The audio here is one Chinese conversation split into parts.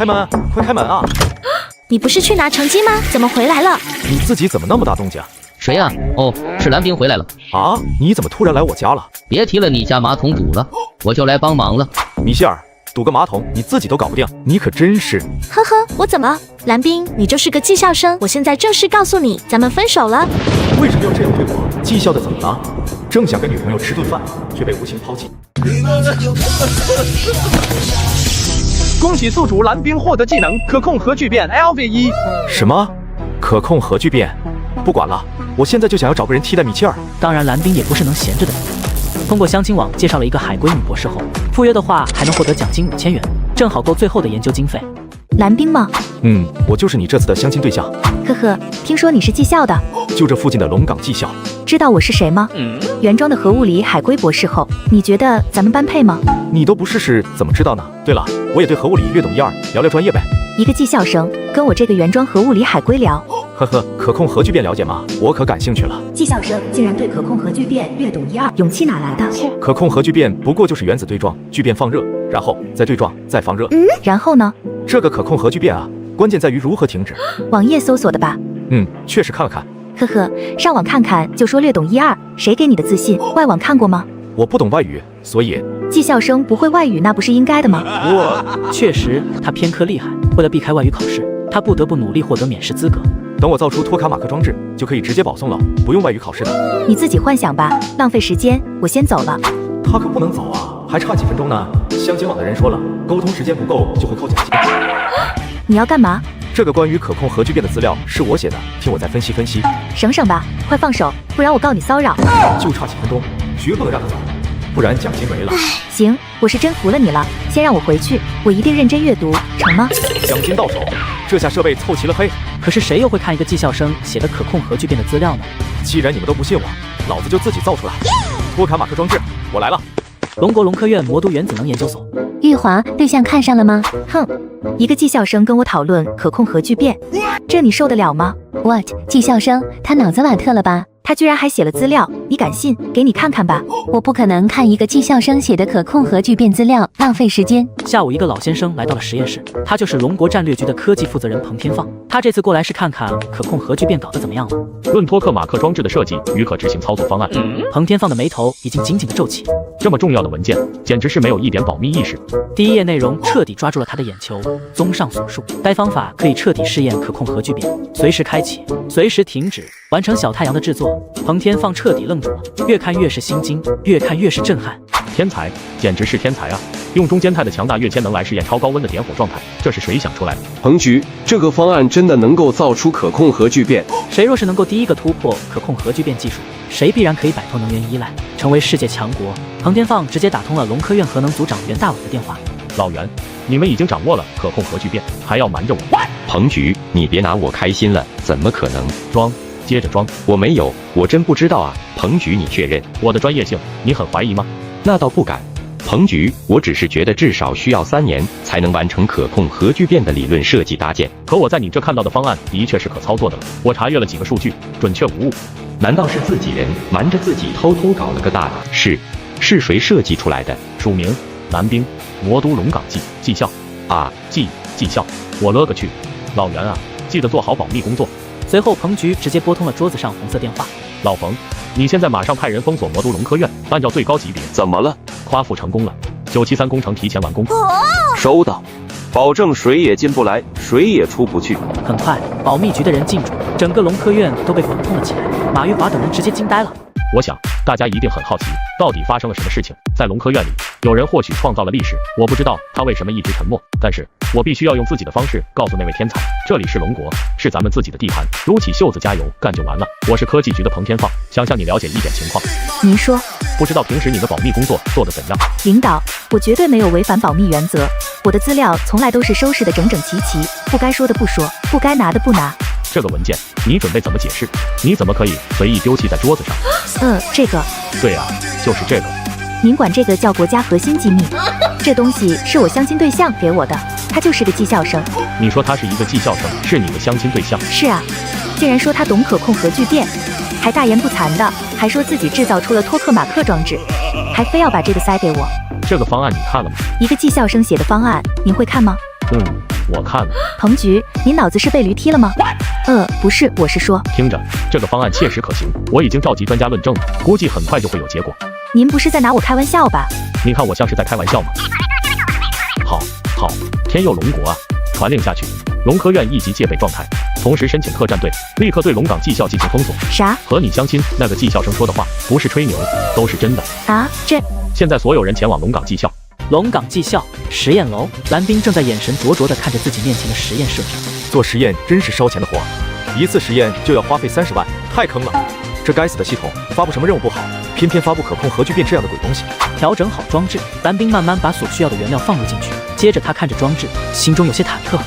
开门，快开门啊！你不是去拿成绩吗？怎么回来了？你自己怎么那么大动静？谁呀？哦，是蓝冰回来了。啊，你怎么突然来我家了？别提了，你家马桶堵了，我就来帮忙了。米歇尔，堵个马桶你自己都搞不定，你可真是……呵呵，我怎么？蓝冰，你就是个技校生，我现在正式告诉你，咱们分手了。为什么要这样对我？技校的怎么了？正想跟女朋友吃顿饭，却被无情抛弃。恭喜宿主蓝冰获得技能可控核聚变 LV1。什么？可控核聚变？不管了，我现在就想要找个人替代米切尔。当然，蓝冰也不是能闲着的。通过相亲网介绍了一个海归女博士后，赴约的话还能获得奖金5000元，正好够最后的研究经费。蓝冰吗？我就是你这次的相亲对象。呵呵，听说你是技校的，就这附近的龙岗技校。知道我是谁吗？原装的核物理海归博士后，你觉得咱们般配吗？你都不试试怎么知道呢？对了，我也对核物理略懂一二，聊聊专业呗。一个技校生跟我这个原装核物理海归聊，呵呵，可控核聚变了解吗？我可感兴趣了。技校生竟然对可控核聚变略懂一二，勇气哪来的？可控核聚变不过就是原子对撞，聚变放热，然后再对撞，再放热。然后呢？这个可控核聚变啊，关键在于如何停止。网页搜索的吧？确实看了看。呵呵，上网看看就说略懂一二，谁给你的自信？外网看过吗？我不懂外语，所以技校生不会外语那不是应该的吗？确实，他偏科厉害，为了避开外语考试，他不得不努力获得免试资格。等我造出托卡马克装置，就可以直接保送了，不用外语考试的。你自己幻想吧，浪费时间，我先走了。他可不能走啊，还差几分钟呢。相亲网的人说了，沟通时间不够就会扣奖金。你要干嘛？这个关于可控核聚变的资料是我写的，听我再分析分析。省省吧，快放手，不然我告你骚扰。就差几分钟，绝不能让他走，不然奖金没了。行，我是真服了你了，先让我回去，我一定认真阅读，成吗？奖金到手，这下设备凑齐了嘿。可是谁又会看一个技校生写的可控核聚变的资料呢？既然你们都不信我，老子就自己造出来。托卡马克装置，我来了。龙国龙科院魔都原子能研究所。玉华，对象看上了吗？哼，一个技校生跟我讨论可控核聚变，这你受得了吗 ？What？ 技校生，他脑子瓦特了吧？他居然还写了资料，你敢信？给你看看吧。我不可能看一个技校生写的可控核聚变资料，浪费时间。下午，一个老先生来到了实验室，他就是龙国战略局的科技负责人彭天放。他这次过来是看看可控核聚变搞得怎么样了。论托克马克装置的设计与可执行操作方案，彭天放的眉头已经紧紧地皱起。这么重要的文件，简直是没有一点保密意识。第一页内容彻底抓住了他的眼球。综上所述，该方法可以彻底试验可控核聚变，随时开启，随时停止，完成小太阳的制作。彭天放彻底愣住了，越看越是心惊，越看越是震撼。天才，简直是天才啊！用中间态的强大跃迁能来试验超高温的点火状态，这是谁想出来的？彭局，这个方案真的能够造出可控核聚变？谁若是能够第一个突破可控核聚变技术，谁必然可以摆脱能源依赖，成为世界强国。彭天放直接打通了龙科院核能组长袁大伟的电话。老袁，你们已经掌握了可控核聚变，还要瞒着我？彭局，你别拿我开心了，怎么可能？装，接着装。我没有，我真不知道啊。彭局，你确认我的专业性，你很怀疑吗？那倒不敢。彭局，我只是觉得至少需要3年才能完成可控核聚变的理论设计搭建。可我在你这看到的方案的确是可操作的了，我查阅了几个数据，准确无误。难道是自己人瞒着自己偷偷搞了个大的？是谁设计出来的？署名蓝冰，魔都龙岗技校啊，技校，我勒个去！老袁啊，记得做好保密工作。随后，彭局直接拨通了桌子上红色电话。老冯，你现在马上派人封锁魔都龙科院，按照最高级别。怎么了？夸父成功了，973工程提前完工。收到，保证谁也进不来，谁也出不去。很快，保密局的人进驻，整个龙科院都被管控了起来。马玉华等人直接惊呆了。我想大家一定很好奇，到底发生了什么事情。在龙科院里，有人或许创造了历史，我不知道他为什么一直沉默，但是我必须要用自己的方式告诉那位天才，这里是龙国，是咱们自己的地盘，撸起袖子加油干就完了。我是科技局的彭天放，想向你了解一点情况。您说，不知道平时你的保密工作做得怎样？领导，我绝对没有违反保密原则，我的资料从来都是收拾得整整齐齐，不该说的不说，不该拿的不拿。这个文件你准备怎么解释？你怎么可以随意丢弃在桌子上？这个。对啊，就是这个。您管这个叫国家核心机密？这东西是我相亲对象给我的，他就是个技校生。你说他是一个技校生，是你的相亲对象？是啊，竟然说他懂可控核聚变，还大言不惭的，还说自己制造出了托克马克装置，还非要把这个塞给我。这个方案你看了吗？一个技校生写的方案，您会看吗？我看了。彭局，您脑子是被驴踢了吗？不是，我是说，听着，这个方案切实可行，我已经召集专家论证了，估计很快就会有结果。您不是在拿我开玩笑吧？你看我像是在开玩笑吗？好，天佑龙国啊！传令下去，龙科院一级戒备状态，同时申请特战队，立刻对龙岗技校进行封锁。啥？和你相亲那个技校生说的话不是吹牛，都是真的啊！现在所有人前往龙岗技校。龙岗技校实验楼，蓝冰正在眼神灼灼地看着自己面前的实验设置。做实验真是烧钱的活，一次实验就要花费30万，太坑了。这该死的系统发布什么任务不好，偏偏发布可控核聚变这样的鬼东西。调整好装置，蓝冰慢慢把所需要的原料放入进去，接着他看着装置，心中有些忐忑。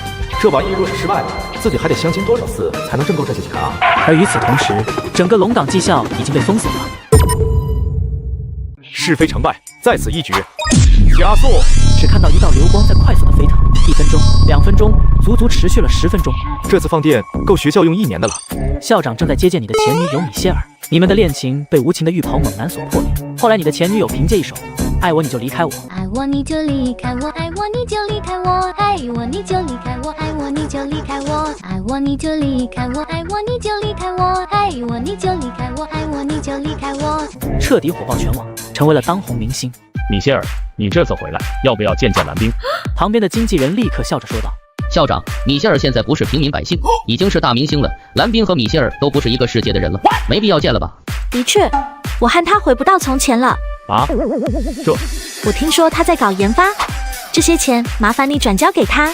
这玩意若是失败了，自己还得相亲多少次才能挣够这些钱啊？而与此同时，整个龙岗技校已经被封锁了。是非成败在此一举，加速！只看到一道流光在快速的飞腾，1分钟、2分钟，足足持续了10分钟。这次放电够学校用1年的了。校长正在接见你的前女友米歇尔，你们的恋情被无情的浴袍猛男所破灭。后来你的前女友凭借一首《爱我你就离开我》，爱我你就离开我，爱我你就离开我，爱我你就离开我，爱我你就离开我，爱我你就离开我，爱我你就离开我，爱我你就离开我，爱我你就离开我，彻底火爆全网，成为了当红明星。米歇尔，你这次回来要不要见见蓝冰？旁边的经纪人立刻笑着说道。校长，米歇尔现在不是平民百姓，已经是大明星了。蓝冰和米歇尔都不是一个世界的人了，没必要见了吧？的确，我和他回不到从前了。啊？这？我听说他在搞研发，这些钱麻烦你转交给他，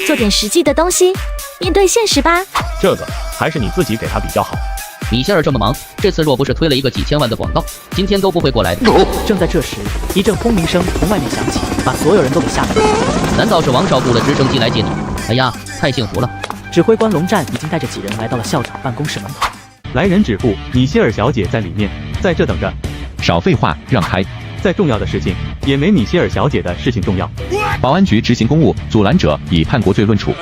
做点实际的东西，面对现实吧。这个还是你自己给他比较好。米歇尔这么忙，这次若不是推了一个几千万的广告，今天都不会过来的。正在这时，一阵轰鸣声从外面响起，把所有人都给吓了。难道是王少雇了直升机来接你？哎呀，太幸福了！指挥官龙战已经带着几人来到了校长办公室门口。来人指付，米歇尔小姐在里面，在这等着。少废话，让开！再重要的事情也没米歇尔小姐的事情重要。保安局执行公务，阻拦者以叛国罪论处。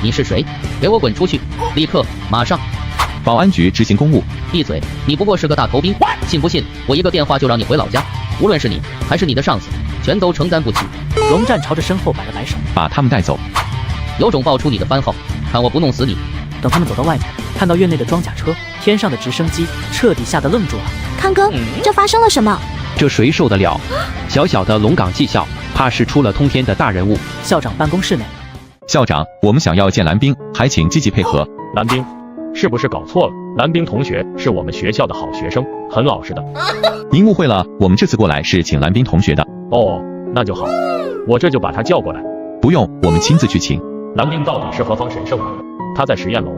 你是谁？给我滚出去！立刻，马上！保安局执行公务。闭嘴！你不过是个大头兵，信不信我一个电话就让你回老家？无论是你还是你的上司，全都承担不起。龙战朝着身后摆了摆手，把他们带走。有种报出你的番号，看我不弄死你！等他们走到外面，看到院内的装甲车、天上的直升机，彻底吓得愣住了。康哥，这发生了什么？这谁受得了？小小的龙岗技校，怕是出了通天的大人物。校长办公室内，校长，我们想要见蓝冰，还请积极配合。蓝冰，是不是搞错了？蓝冰同学是我们学校的好学生，很老实的。您误会了，我们这次过来是请蓝冰同学的。哦，那就好，我这就把他叫过来。不用，我们亲自去请。蓝冰到底是何方神圣？他在实验楼，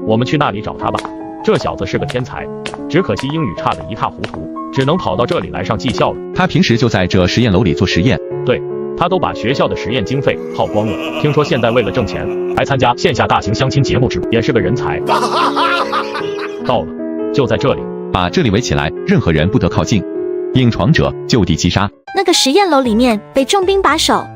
我们去那里找他吧。这小子是个天才，只可惜英语差得一塌糊涂，只能跑到这里来上技校了。他平时就在这实验楼里做实验。对，他都把学校的实验经费耗光了。听说现在为了挣钱，还参加线下大型相亲节目直播，也是个人才。到了，就在这里，把这里围起来，任何人不得靠近，硬闯者就地击杀。那个实验楼里面被重兵把守，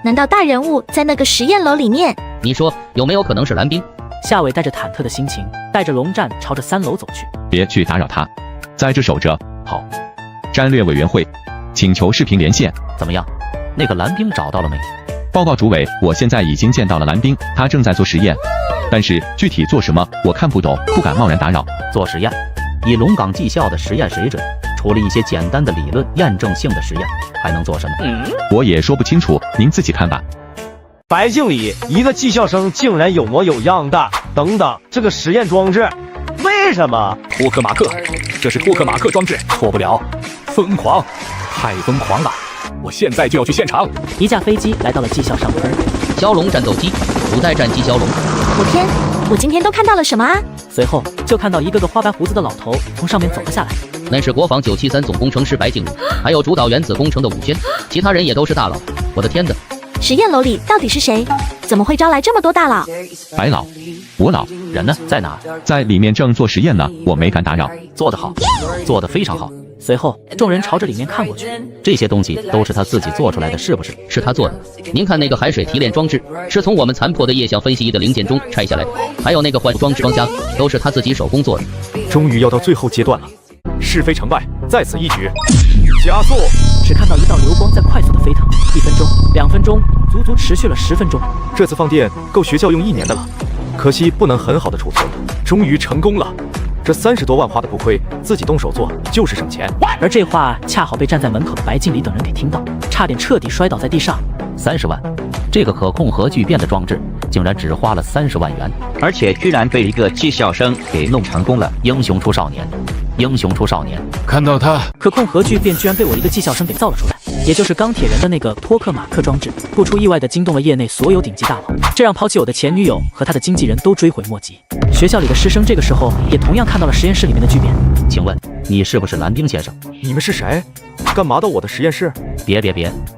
难道大人物在那个实验楼里面？你说有没有可能是蓝冰？夏伟带着忐忑的心情，带着龙战朝着3楼走去。别去打扰他，在这守着。好。战略委员会请求视频连线。怎么样？那个蓝冰找到了没？报告主委，我现在已经见到了蓝冰，他正在做实验，但是具体做什么我看不懂，不敢贸然打扰。做实验？以龙岗技校的实验水准，除了一些简单的理论验证性的实验，还能做什么？我也说不清楚，您自己看吧。白敬礼，一个技校生竟然有模有样的。等等，这个实验装置，为什么？托克马克，这是托克马克装置，错不了。疯狂，太疯狂了！我现在就要去现场。一架飞机来到了技校上空，枭龙战斗机，古代战机枭龙。我天，我今天都看到了什么啊？随后就看到一个个花白胡子的老头从上面走了下来。那是国防973总工程师白敬礼，还有主导原子工程的武轩，其他人也都是大佬。我的天哪！实验楼里到底是谁？怎么会招来这么多大佬？白老，我老人呢？在哪？在里面正做实验呢，我没敢打扰。做得好，做得非常好。随后众人朝着里面看过去，这些东西都是他自己做出来的，是不是？是他做的。您看那个海水提炼装置，是从我们残破的液相分析仪的零件中拆下来的，还有那个换装置装箱，都是他自己手工做的。终于要到最后阶段了，是非成败在此一举，加速！只看到一道流光在快速的飞腾1分钟、2分钟，足足持续了10分钟。这次放电够学校用1年的了，可惜不能很好的储存，终于成功了。这30多万花的不亏，自己动手做就是省钱。而这话恰好被站在门口的白敬礼等人给听到，差点彻底摔倒在地上。30万，这个可控核聚变的装置竟然只花了30万元，而且居然被一个技校生给弄成功了。英雄出少年，英雄出少年。看到他，可控核聚变居然被我一个技校生给造了出来，也就是钢铁人的那个托克马克装置，不出意外的惊动了业内所有顶级大佬，这让抛弃我的前女友和他的经纪人都追悔莫及。学校里的师生这个时候也同样看到了实验室里面的巨变。请问你是不是蓝冰先生？你们是谁？干嘛到我的实验室？别，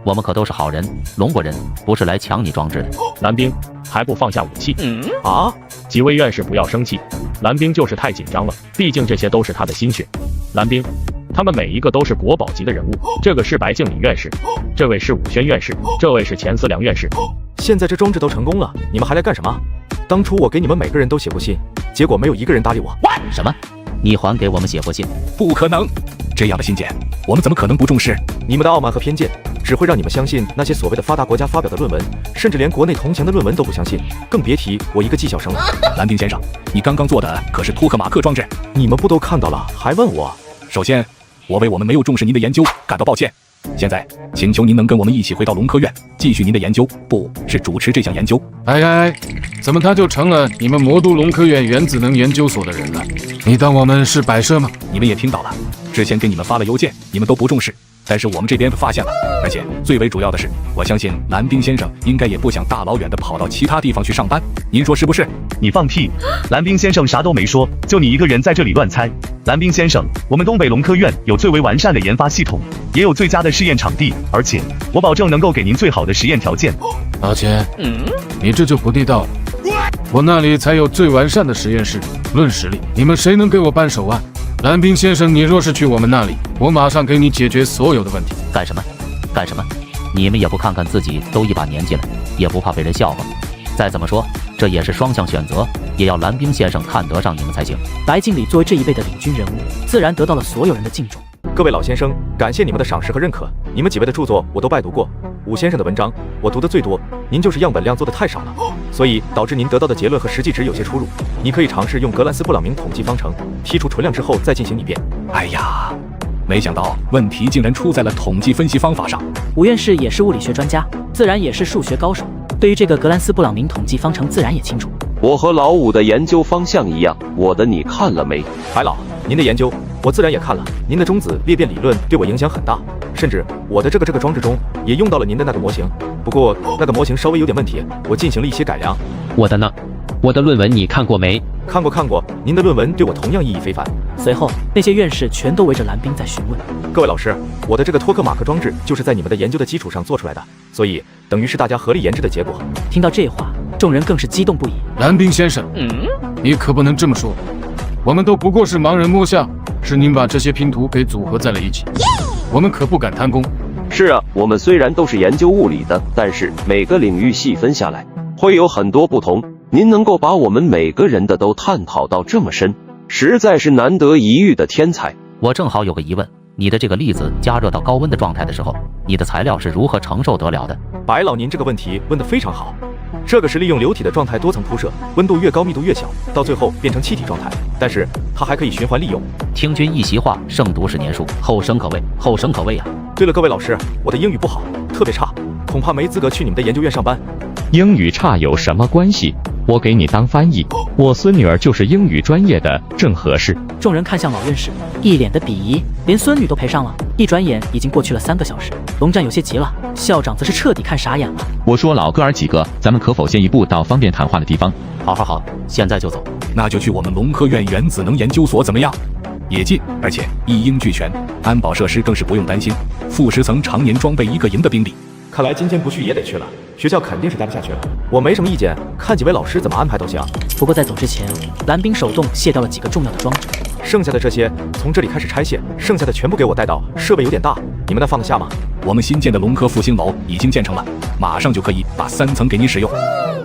我们可都是好人，龙国人，不是来抢你装置的。蓝冰还不放下武器？啊！几位院士不要生气，蓝冰就是太紧张了，毕竟这些都是他的心血。蓝冰，他们每一个都是国宝级的人物，这个是白敬礼院士，这位是武轩院士，这位是钱思良院士。现在这装置都成功了，你们还来干什么？当初我给你们每个人都写过信，结果没有一个人搭理我。什么？你还给我们写过信？不可能，这样的信件我们怎么可能不重视？你们的傲慢和偏见只会让你们相信那些所谓的发达国家发表的论文，甚至连国内同强的论文都不相信，更别提我一个技校生了。蓝冰先生，你刚刚做的可是托克马克装置，你们不都看到了，还问我？首先，我为我们没有重视您的研究感到抱歉。现在，请求您能跟我们一起回到龙科院，继续您的研究，不是主持这项研究。哎，怎么他就成了你们魔都龙科院原子能研究所的人了？你当我们是摆设吗？你们也听到了，之前给你们发了邮件，你们都不重视，但是我们这边发现了，而且最为主要的是，我相信蓝冰先生应该也不想大老远的跑到其他地方去上班，您说是不是？你放屁！蓝冰先生啥都没说，就你一个人在这里乱猜。蓝冰先生，我们东北龙科院有最为完善的研发系统，也有最佳的试验场地，而且我保证能够给您最好的实验条件。老钱，你这就不地道了。我那里才有最完善的实验室，论实力，你们谁能给我扳手腕？蓝冰先生，你若是去我们那里，我马上给你解决所有的问题。干什么？你们也不看看自己都一把年纪了，也不怕被人笑话？再怎么说，这也是双向选择，也要蓝冰先生看得上你们才行。白敬礼作为这一辈的领军人物，自然得到了所有人的敬重。各位老先生，感谢你们的赏识和认可，你们几位的著作我都拜读过，武先生的文章我读的最多，您就是样本量做的太少了，所以导致您得到的结论和实际值有些出入。你可以尝试用格兰斯布朗明统计方程剔除纯量之后再进行拟变。哎呀，没想到问题竟然出在了统计分析方法上。武院士也是物理学专家，自然也是数学高手，对于这个格兰斯布朗明统计方程自然也清楚。我和老五的研究方向一样，我的你看了没？白老，您的研究我自然也看了，您的中子裂变理论对我影响很大，甚至我的这个装置中也用到了您的那个模型，不过那个模型稍微有点问题，我进行了一些改良。我的呢？我的论文你看过没？看过，您的论文对我同样意义非凡。随后那些院士全都围着蓝冰在询问。各位老师，我的这个托克马克装置就是在你们的研究的基础上做出来的，所以等于是大家合力研制的结果。听到这话，众人更是激动不已。蓝冰先生，你可不能这么说，我们都不过是盲人摸象，是您把这些拼图给组合在了一起，我们可不敢贪功。是啊，我们虽然都是研究物理的，但是每个领域细分下来会有很多不同，您能够把我们每个人的都探讨到这么深，实在是难得一遇的天才。我正好有个疑问，你的这个粒子加热到高温的状态的时候，你的材料是如何承受得了的？白老，您这个问题问得非常好。这个是利用流体的状态多层铺设，温度越高密度越小，到最后变成气体状态，但是它还可以循环利用。听君一席话，胜读10年书，后生可畏啊！对了，各位老师，我的英语不好，特别差，恐怕没资格去你们的研究院上班。英语差有什么关系？我给你当翻译，我孙女儿就是英语专业的，正合适。众人看向老院士，一脸的鄙夷，连孙女都陪上了。一转眼已经过去了3个小时，龙战有些急了，校长则是彻底看傻眼了。我说老哥儿几个，咱们可否先一步到方便谈话的地方？好，现在就走。那就去我们龙科院原子能研究所怎么样？也近，而且一应俱全，安保设施更是不用担心，副10层常年装备1个营的兵力。看来今天不去也得去了，学校肯定是待不下去了。我没什么意见，看几位老师怎么安排都行。不过在走之前，蓝冰手动卸掉了几个重要的装置，剩下的这些从这里开始拆卸，剩下的全部给我带到。设备有点大，你们那放得下吗？我们新建的龙科复兴楼已经建成了，马上就可以把3层给您使用。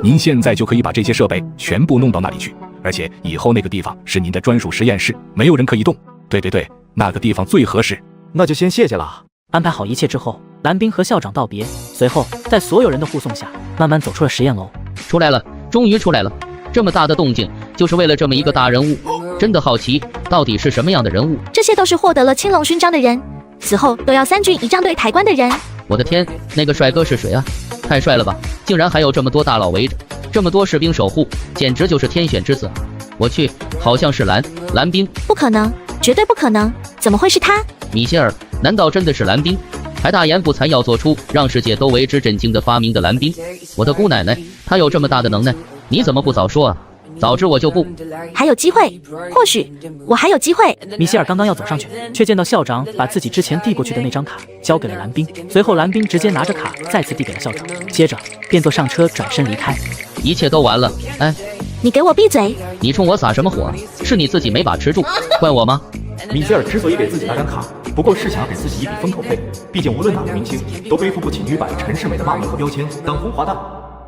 您现在就可以把这些设备全部弄到那里去，而且以后那个地方是您的专属实验室，没有人可以动。对，那个地方最合适。那就先谢谢了。安排好一切之后，蓝冰和校长道别，随后在所有人的护送下，慢慢走出了实验楼。出来了，终于出来了！这么大的动静，就是为了这么一个大人物。真的好奇，到底是什么样的人物？这些都是获得了青龙勋章的人，死后都要3军仪仗队抬棺的人。我的天，那个帅哥是谁啊？太帅了吧！竟然还有这么多大佬围着，这么多士兵守护，简直就是天选之子啊！我去，好像是蓝冰。不可能，绝对不可能！怎么会是他？米歇尔，难道真的是蓝冰？还大言不惭要做出让世界都为之震惊的发明的蓝冰？我的姑奶奶，他有这么大的能耐，你怎么不早说啊？早知我就不。还有机会，或许我还有机会。米歇尔刚刚要走上去，却见到校长把自己之前递过去的那张卡交给了蓝冰，随后蓝冰直接拿着卡再次递给了校长，接着便坐上车转身离开。一切都完了，哎，你给我闭嘴！你冲我撒什么火？是你自己没把持住，怪我吗？米歇尔之所以给自己那张卡，不过是想要给自己一笔封口费，毕竟无论哪个明星都背负不起女版陈世美的骂名和标签，当红滑蛋。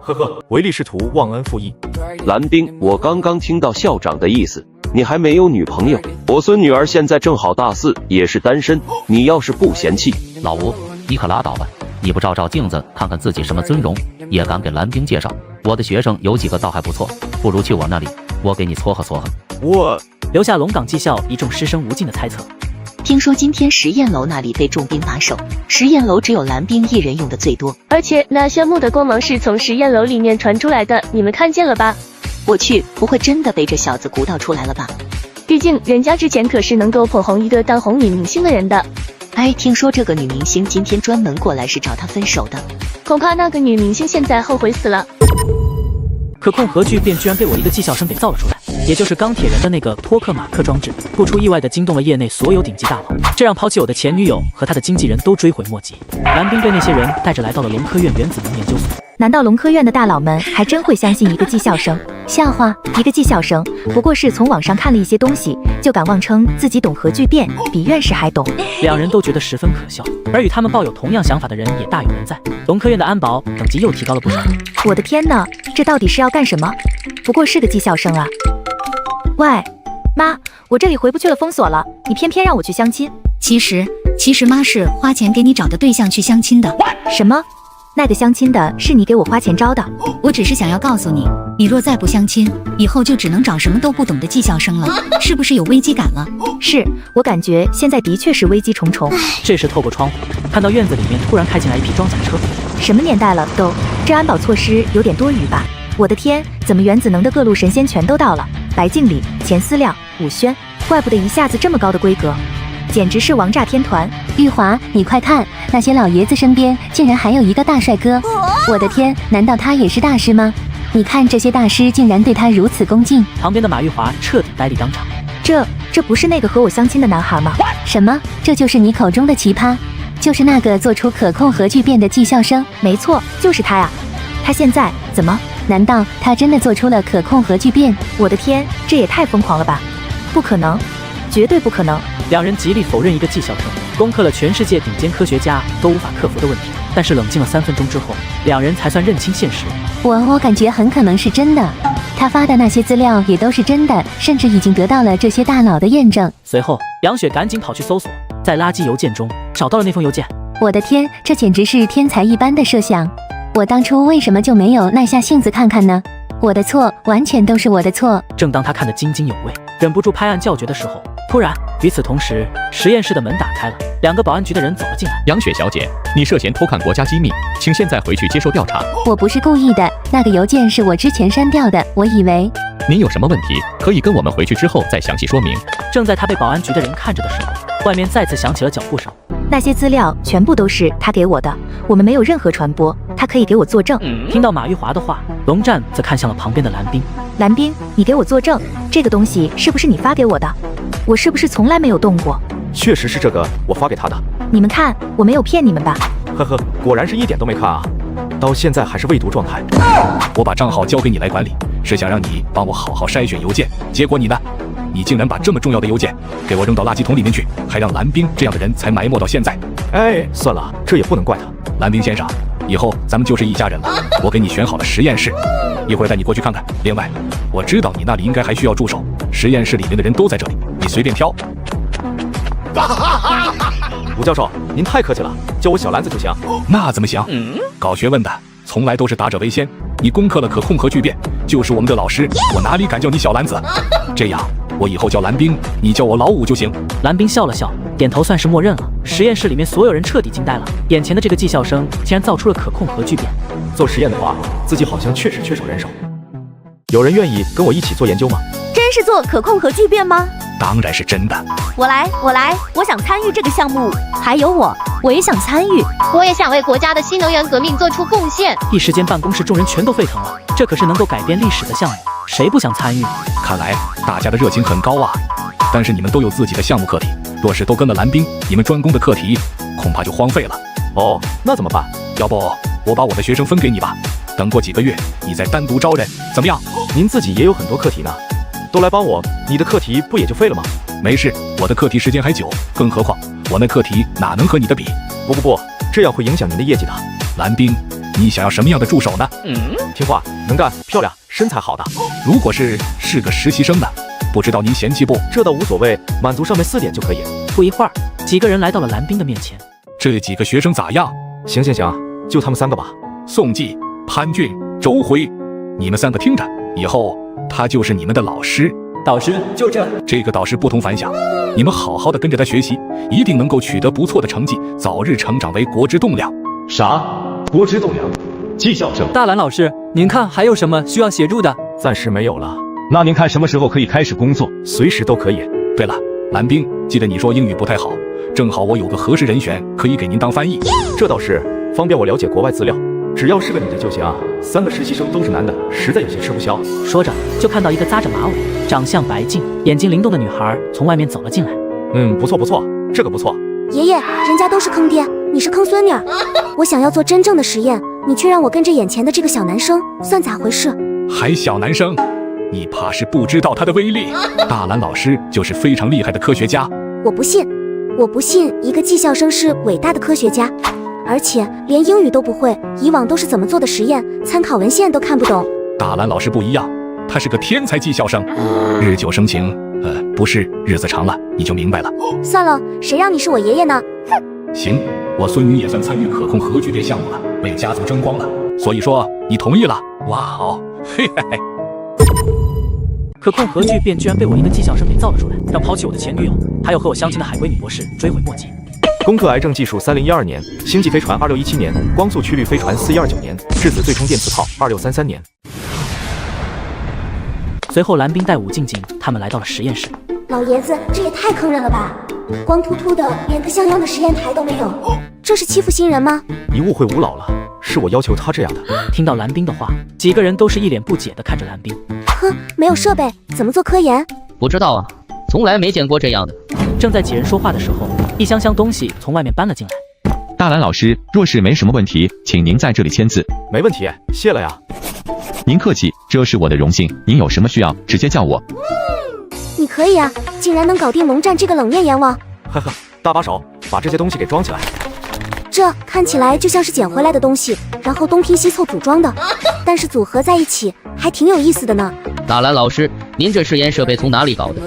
呵呵，唯利是图，忘恩负义。蓝冰，我刚刚听到校长的意思，你还没有女朋友，我孙女儿现在正好大4，也是单身，你要是不嫌弃。老吴，你可拉倒吧，你不照照镜子看看自己什么尊容，也敢给蓝冰介绍？我的学生有几个倒还不错，不如去我那里，我给你撮合撮合。我留下龙岗技校一众师生无尽的猜测。听说今天实验楼那里被重兵把守，实验楼只有蓝冰一人用的最多，而且那炫目的光芒是从实验楼里面传出来的，你们看见了吧？我去，不会真的被这小子鼓捣出来了吧？毕竟人家之前可是能够捧红一个当红女明星的人的。哎，听说这个女明星今天专门过来是找他分手的，恐怕那个女明星现在后悔死了。可控核聚变居然被我一个技校生给造了出来，也就是钢铁人的那个托克马克装置，不出意外的惊动了业内所有顶级大佬，这让抛弃我的前女友和他的经纪人都追悔莫及。蓝冰被那些人带着来到了龙科院原子能研究所。难道龙科院的大佬们还真会相信一个技校生？笑话，一个技校生不过是从网上看了一些东西，就敢妄称自己懂核聚变，比院士还懂。两人都觉得十分可笑，而与他们抱有同样想法的人也大有人在。龙科院的安保等级又提高了不少。我的天哪，这到底是要干什么？不过是个技校生啊。喂，妈，我这里回不去了，封锁了，你偏偏让我去相亲。其实妈是花钱给你找的对象去相亲的。什么？那个相亲的是你给我花钱招的？我只是想要告诉你，你若再不相亲，以后就只能找什么都不懂的技校生了，是不是有危机感了？是，我感觉现在的确是危机重重。这时透过窗户看到院子里面突然开进来一批装甲车。什么年代了都，这安保措施有点多余吧？我的天，怎么原子能的各路神仙全都到了？白敬礼、钱思亮、武轩，怪不得一下子这么高的规格，简直是王炸天团。玉华，你快看，那些老爷子身边竟然还有一个大帅哥！我的天，难道他也是大师吗？你看这些大师竟然对他如此恭敬。旁边的马玉华彻底呆立当场。这不是那个和我相亲的男孩吗？什么？这就是你口中的奇葩？就是那个做出可控核聚变的技校生？没错，就是他呀。他现在怎么？难道他真的做出了可控核聚变？我的天，这也太疯狂了吧！不可能，绝对不可能！两人极力否认一个技校生攻克了全世界顶尖科学家都无法克服的问题，但是冷静了3分钟之后，两人才算认清现实。我感觉很可能是真的，他发的那些资料也都是真的，甚至已经得到了这些大佬的验证。随后，杨雪赶紧跑去搜索，在垃圾邮件中找到了那封邮件。我的天，这简直是天才一般的设想！我当初为什么就没有耐下性子看看呢？我的错，完全都是我的错。正当他看得津津有味，忍不住拍案叫绝的时候，突然，与此同时，实验室的门打开了，2个保安局的人走了进来。杨雪小姐，你涉嫌偷看国家机密，请现在回去接受调查。我不是故意的，那个邮件是我之前删掉的，我以为……您有什么问题，可以跟我们回去之后再详细说明。正在他被保安局的人看着的时候，外面再次响起了脚步声。那些资料全部都是他给我的，我们没有任何传播，他可以给我作证。听到马玉华的话，龙战则看向了旁边的蓝冰。蓝冰，你给我作证，这个东西是不是你发给我的？我是不是从来没有动过？确实是这个，我发给他的。你们看，我没有骗你们吧？呵呵，果然是一点都没看啊，到现在还是未读状态。我把账号交给你来管理，是想让你帮我好好筛选邮件，结果你呢？你竟然把这么重要的邮件给我扔到垃圾桶里面去，还让蓝冰这样的人才埋没到现在。哎，算了，这也不能怪他。蓝冰先生，以后咱们就是一家人了。我给你选好了实验室，一会儿带你过去看看。另外，我知道你那里应该还需要助手，实验室里面的人都在这里，你随便挑。吴教授，您太客气了，叫我小兰子就行。那怎么行？搞学问的从来都是达者为先。你攻克了可控核聚变，就是我们的老师，我哪里敢叫你小兰子？这样，我以后叫蓝冰，你叫我老五就行。蓝冰笑了笑，点头算是默认了。实验室里面所有人彻底惊呆了，眼前的这个技校生竟然造出了可控核聚变。做实验的话，自己好像确实缺少人手。有人愿意跟我一起做研究吗？真是做可控核聚变吗？当然是真的。我来，我想参与这个项目。还有我也想参与，我也想为国家的新能源革命做出贡献。一时间，办公室众人全都沸腾了。这可是能够改变历史的项目，谁不想参与？看来大家的热情很高啊。但是你们都有自己的项目课题，若是都跟了蓝冰，你们专攻的课题恐怕就荒废了。哦，那怎么办？要不我把我的学生分给你吧，等过几个月你再单独招人，怎么样？您自己也有很多课题呢，都来帮我，你的课题不也就废了吗？没事，我的课题时间还久，更何况我那课题哪能和你的比？不，这样会影响您的业绩的。蓝冰，你想要什么样的助手呢？听话、能干、漂亮、身材好的。如果是个实习生呢？不知道您嫌弃不？这倒无所谓，满足上面4点就可以。不一会儿，几个人来到了蓝冰的面前。这几个学生咋样？行，就他们3个吧。宋季、潘俊、周辉，你们3个听着，以后他就是你们的老师。导师就这个导师不同凡响，你们好好的跟着他学习，一定能够取得不错的成绩，早日成长为国之栋梁。啥？国之栋梁？技校生？大蓝老师，您看还有什么需要协助的？暂时没有了。那您看什么时候可以开始工作？随时都可以。对了，蓝冰，记得你说英语不太好，正好我有个合适人选可以给您当翻译。这倒是方便我了解国外资料。只要是个你的就行啊！3个实习生都是男的，实在有些吃不消。说着，就看到一个扎着马尾、长相白净、眼睛灵动的女孩从外面走了进来。不错，这个不错。爷爷，人家都是坑爹，你是坑孙女。我想要做真正的实验，你却让我跟着眼前的这个小男生，算咋回事？还小男生？你怕是不知道他的威力。大蓝老师就是非常厉害的科学家。我不信一个技校生是伟大的科学家。而且连英语都不会，以往都是怎么做的实验，参考文献都看不懂。大蓝老师不一样，他是个天才技校生，日久生情，不是日子长了你就明白了。算了，谁让你是我爷爷呢？行，我孙女也算参与可控核聚变项目了，为家族争光了，所以说你同意了。哇哦，嘿嘿嘿。可控核聚变居然被我一个技校生给造了出来，让抛弃我的前女友，还有和我相亲的海归女博士追悔莫及。攻克癌症技术3012年，星际飞船2617年，光速曲率飞船4129年，质子对冲电磁炮2633年。随后，蓝冰带武静静他们来到了实验室。老爷子，这也太坑人了吧！光秃秃的，连个像样的实验台都没有，这是欺负新人吗？你误会吴老了，是我要求他这样的。听到蓝冰的话，几个人都是一脸不解地看着蓝冰。呵，没有设备，怎么做科研？不知道啊，从来没见过这样的。正在几人说话的时候，一箱箱东西从外面搬了进来。大蓝老师，若是没什么问题，请您在这里签字。没问题，谢了呀。您客气，这是我的荣幸。您有什么需要，直接叫我。你可以啊，竟然能搞定龙战这个冷面阎王。呵呵，大把手，把这些东西给装起来。这看起来就像是捡回来的东西，然后东拼西凑组装的，但是组合在一起还挺有意思的呢。大蓝老师，您这实验设备从哪里搞的？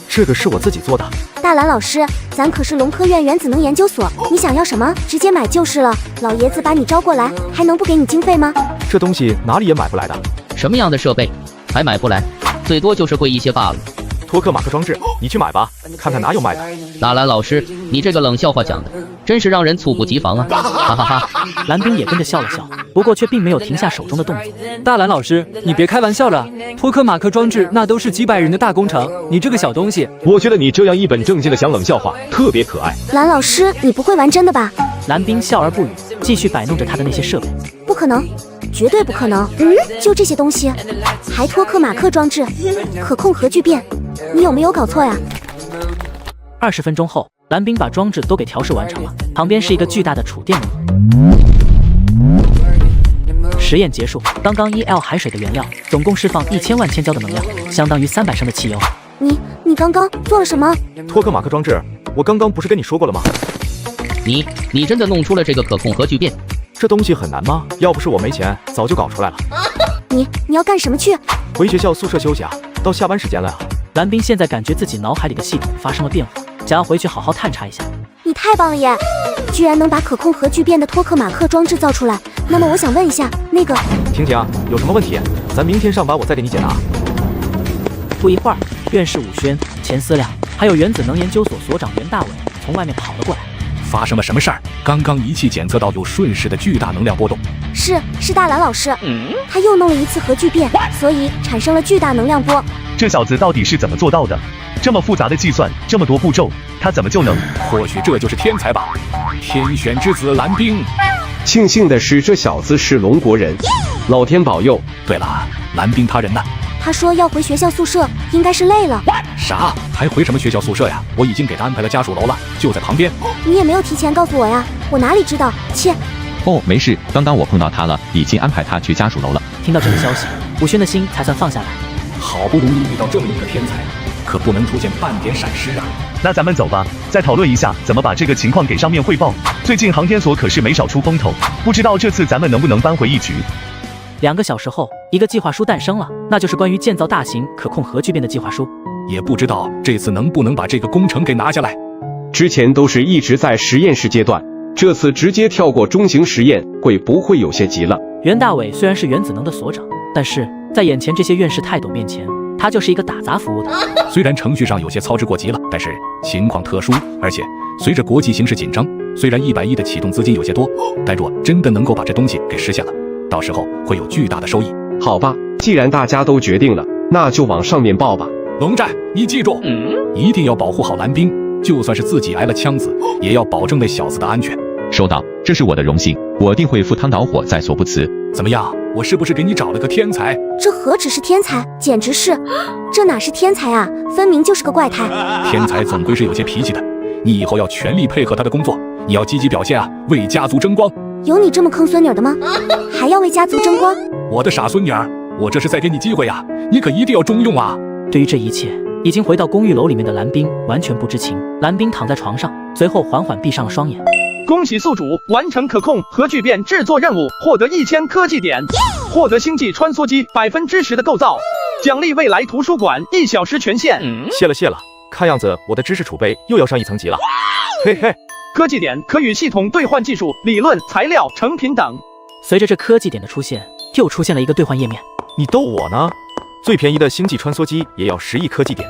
这个是我自己做的。大蓝老师，咱可是龙科院原子能研究所，你想要什么直接买就是了。老爷子把你招过来，还能不给你经费吗？这东西哪里也买不来的。什么样的设备还买不来？最多就是贵一些罢了。托克马克装置，你去买吧，看看哪有卖的。大蓝老师，你这个冷笑话讲的真是让人猝不及防啊！哈哈哈。蓝冰也跟着笑了笑，不过却并没有停下手中的动作。大蓝老师，你别开玩笑了，托克马克装置那都是几百人的大工程，你这个小东西，我觉得你这样一本正经的讲冷笑话特别可爱。蓝老师，你不会玩真的吧？蓝冰笑而不语，继续摆弄着他的那些设备。不可能，绝对不可能。就这些东西，还托克马克装置，可控核聚变，你有没有搞错呀？20分钟后，蓝冰把装置都给调试完成了，旁边是一个巨大的储电炉。实验结束，刚刚1L 海水的原料总共释放1000万千焦的能量，相当于300升的汽油。你刚刚做了什么？托克马克装置，我刚刚不是跟你说过了吗？你真的弄出了这个可控核聚变？这东西很难吗？要不是我没钱，早就搞出来了。你要干什么去？回学校宿舍休息啊，到下班时间了啊。蓝冰现在感觉自己脑海里的系统发生了变化，想要回去好好探查一下。太棒了耶！居然能把可控核聚变的托克马克装置造出来。那么我想问一下，那个……婷婷，有什么问题？咱明天上班我再给你解答。不一会儿，院士武轩、钱思亮，还有原子能研究所所长袁大伟从外面跑了过来。发生了什么事儿？刚刚仪器检测到有瞬时的巨大能量波动。是大蓝老师，他又弄了一次核聚变，所以产生了巨大能量波。这小子到底是怎么做到的？这么复杂的计算，这么多步骤，他怎么就能？或许这就是天才吧。天选之子蓝冰。庆幸的是，这小子是龙国人，老天保佑。对了，蓝冰他人呢？他说要回学校宿舍，应该是累了。啥？还回什么学校宿舍呀？我已经给他安排了家属楼了，就在旁边。你也没有提前告诉我呀，我哪里知道？切！哦，没事，刚刚我碰到他了，已经安排他去家属楼了。听到这个消息，武轩的心才算放下来。好不容易遇到这么一个天才，可不能出现半点闪失啊！那咱们走吧，再讨论一下怎么把这个情况给上面汇报。最近航天所可是没少出风头，不知道这次咱们能不能扳回一局。2个小时后，一个计划书诞生了，那就是关于建造大型可控核聚变的计划书。也不知道这次能不能把这个工程给拿下来。之前都是一直在实验室阶段，这次直接跳过中型实验，会不会有些急了？袁大伟虽然是原子能的所长，但是在眼前这些院士泰斗面前，他就是一个打杂服务的。虽然程序上有些操之过急了，但是情况特殊，而且随着国际形势紧张，虽然100亿的启动资金有些多，但若真的能够把这东西给实现了，到时候会有巨大的收益。好吧，既然大家都决定了，那就往上面报吧。龙战，你记住，一定要保护好蓝冰，就算是自己挨了枪子，也要保证那小子的安全。收到，这是我的荣幸，我定会赴汤蹈火，在所不辞。怎么样，我是不是给你找了个天才？这何止是天才，简直是……这哪是天才啊，分明就是个怪胎。天才总归是有些脾气的，你以后要全力配合他的工作，你要积极表现啊，为家族争光。有你这么坑孙女的吗？还要为家族争光？我的傻孙女儿，我这是在给你机会啊，你可一定要中用啊！对于这一切，已经回到公寓楼里面的蓝冰完全不知情。蓝冰躺在床上，随后缓缓闭上了双眼。恭喜宿主完成可控核聚变制作任务，获得1000科技点，获得星际穿梭机10%的构造，奖励未来图书馆1小时权限。谢了，看样子我的知识储备又要上一层级了。嘿嘿，科技点可与系统兑换技术、理论、材料、成品等。随着这科技点的出现，又出现了一个兑换页面。你逗我呢？最便宜的星际穿梭机也要10亿科技点。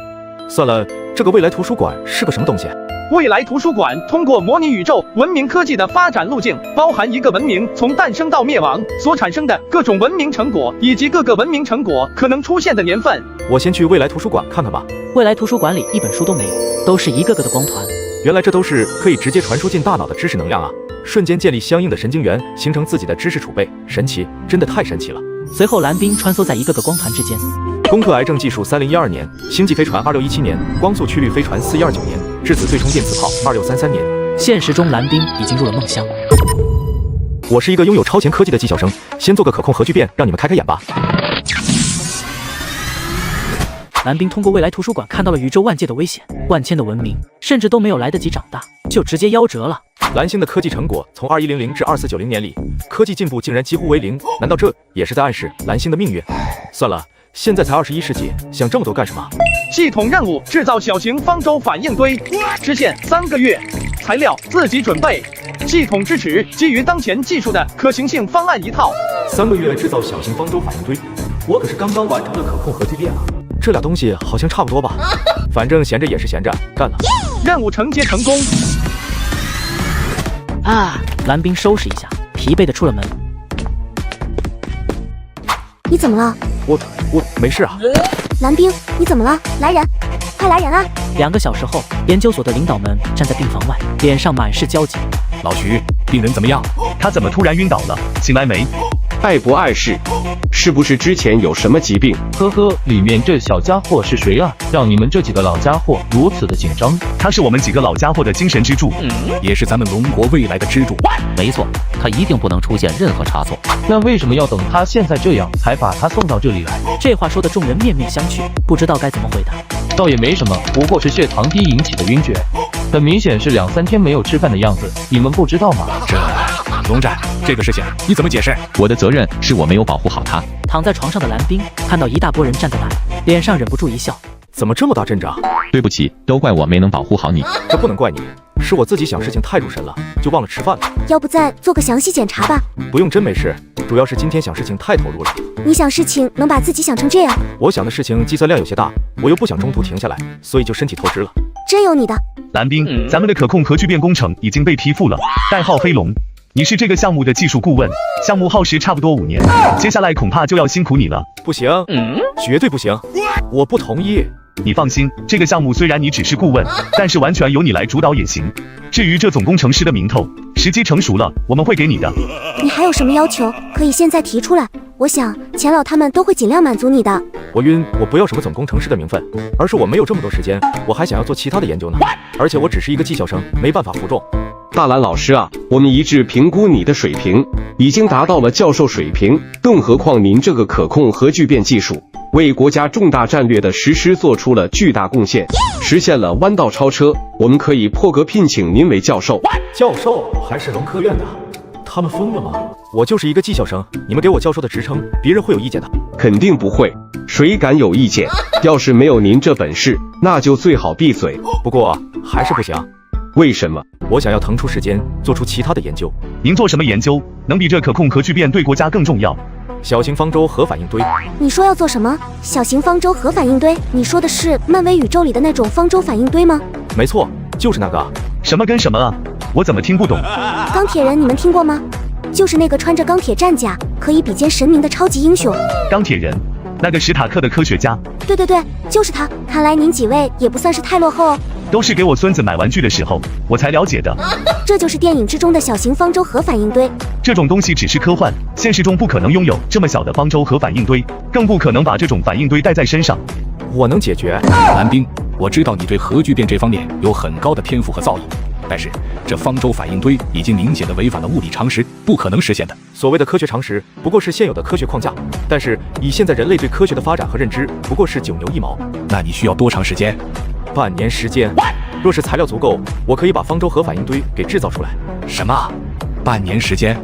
算了，这个未来图书馆是个什么东西？未来图书馆通过模拟宇宙文明科技的发展路径，包含一个文明从诞生到灭亡所产生的各种文明成果，以及各个文明成果可能出现的年份。我先去未来图书馆看看吧。未来图书馆里一本书都没有，都是一个个的光团。原来这都是可以直接传输进大脑的知识能量啊！瞬间建立相应的神经元，形成自己的知识储备，神奇，真的太神奇了。随后蓝冰穿梭在一个个光团之间。攻克癌症技术3012年，星际飞船2617年，光速曲率飞船4129年，质子对冲电磁炮2633年。现实中蓝冰已经入了梦乡。我是一个拥有超前科技的技校生，先做个可控核聚变，让你们开开眼吧。蓝冰通过未来图书馆看到了宇宙万界的危险，万千的文明甚至都没有来得及长大，就直接夭折了。蓝星的科技成果从2100至2490年里，科技进步竟然几乎为0，难道这也是在暗示蓝星的命运？算了，现在才21世纪，想这么多干什么？系统任务：制造小型方舟反应堆，时限3个月，材料自己准备。系统支持基于当前技术的可行性方案一套。3个月制造小型方舟反应堆，我可是刚刚完成了可控核聚变啊！这俩东西好像差不多吧？反正闲着也是闲着，干了。任务承接成功。蓝冰收拾一下，疲惫的出了门。你怎么了？我没事啊。蓝冰，你怎么了？来人，快来人啊！2个小时后，研究所的领导们站在病房外，脸上满是焦急。老徐，病人怎么样？他怎么突然晕倒了？醒来没？爱不碍事，是不是之前有什么疾病？呵呵，里面这小家伙是谁啊？让你们这几个老家伙如此的紧张？他是我们几个老家伙的精神支柱，也是咱们龙国未来的支柱。没错，他一定不能出现任何差错。那为什么要等他现在这样才把他送到这里来？这话说的众人面面相觑，不知道该怎么回答。倒也没什么，不过是血糖低引起的晕厥，很明显是2、3天没有吃饭的样子，你们不知道吗？龙战，这个事情你怎么解释？我的责任是我没有保护好他。躺在床上的蓝冰看到一大波人站在那里，脸上忍不住一笑。怎么这么大阵仗？对不起，都怪我没能保护好你。这不能怪你，是我自己想事情太入神了，就忘了吃饭了。要不再做个详细检查吧？不用，真没事。主要是今天想事情太投入了。你想事情能把自己想成这样？我想的事情计算量有些大，我又不想中途停下来，所以就身体透支了。真有你的！蓝冰，咱们的可控核聚变工程已经被批复了，代号飞龙。你是这个项目的技术顾问，项目耗时差不多5年，接下来恐怕就要辛苦你了。不行，绝对不行，我不同意。你放心，这个项目虽然你只是顾问，但是完全由你来主导也行。至于这总工程师的名头，时机成熟了，我们会给你的。你还有什么要求，可以现在提出来，我想钱老他们都会尽量满足你的。我晕，我不要什么总工程师的名分，而是我没有这么多时间，我还想要做其他的研究呢。而且我只是一个技校生，没办法服众。大蓝老师啊，我们一致评估你的水平已经达到了教授水平，更何况您这个可控核聚变技术为国家重大战略的实施做出了巨大贡献，实现了弯道超车。我们可以破格聘请您为教授。教授还是农科院的？他们疯了吗？我就是一个技校生，你们给我教授的职称，别人会有意见的？肯定不会，谁敢有意见？要是没有您这本事，那就最好闭嘴。不过还是不行。为什么？我想要腾出时间做出其他的研究。您做什么研究能比这可控核聚变对国家更重要？小型方舟核反应堆。你说要做什么？小型方舟核反应堆？你说的是漫威宇宙里的那种方舟反应堆吗？没错，就是那个。什么跟什么啊？我怎么听不懂？钢铁人你们听过吗？就是那个穿着钢铁战甲可以比肩神明的超级英雄。钢铁人，那个史塔克的科学家。对，就是他。看来您几位也不算是太落后哦。都是给我孙子买玩具的时候我才了解的。这就是电影之中的小型方舟核反应堆。这种东西只是科幻，现实中不可能拥有这么小的方舟核反应堆，更不可能把这种反应堆带在身上。我能解决。蓝冰，我知道你对核聚变这方面有很高的天赋和造诣，但是这方舟反应堆已经明显的违反了物理常识，不可能实现的。所谓的科学常识不过是现有的科学框架，但是以现在人类对科学的发展和认知，不过是9牛1毛。那你需要多长时间？半年时间。若是材料足够，我可以把方舟核反应堆给制造出来。什么？半年时间？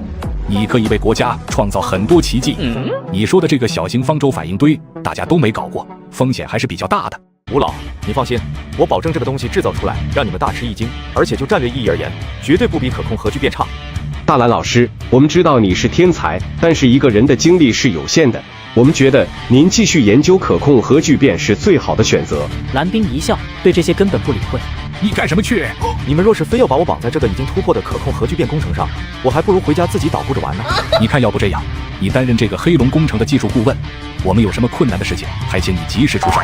你可以为国家创造很多奇迹。你说的这个小型方舟反应堆，大家都没搞过，风险还是比较大的。吴老，你放心，我保证这个东西制造出来让你们大吃一惊，而且就战略意义而言，绝对不比可控核聚变差。大蓝老师，我们知道你是天才，但是一个人的精力是有限的。我们觉得您继续研究可控核聚变是最好的选择。蓝冰一笑，对这些根本不理会。你干什么去？你们若是非要把我绑在这个已经突破的可控核聚变工程上，我还不如回家自己捣鼓着玩呢。你看，要不这样，你担任这个黑龙工程的技术顾问，我们有什么困难的事情，还请你及时出手。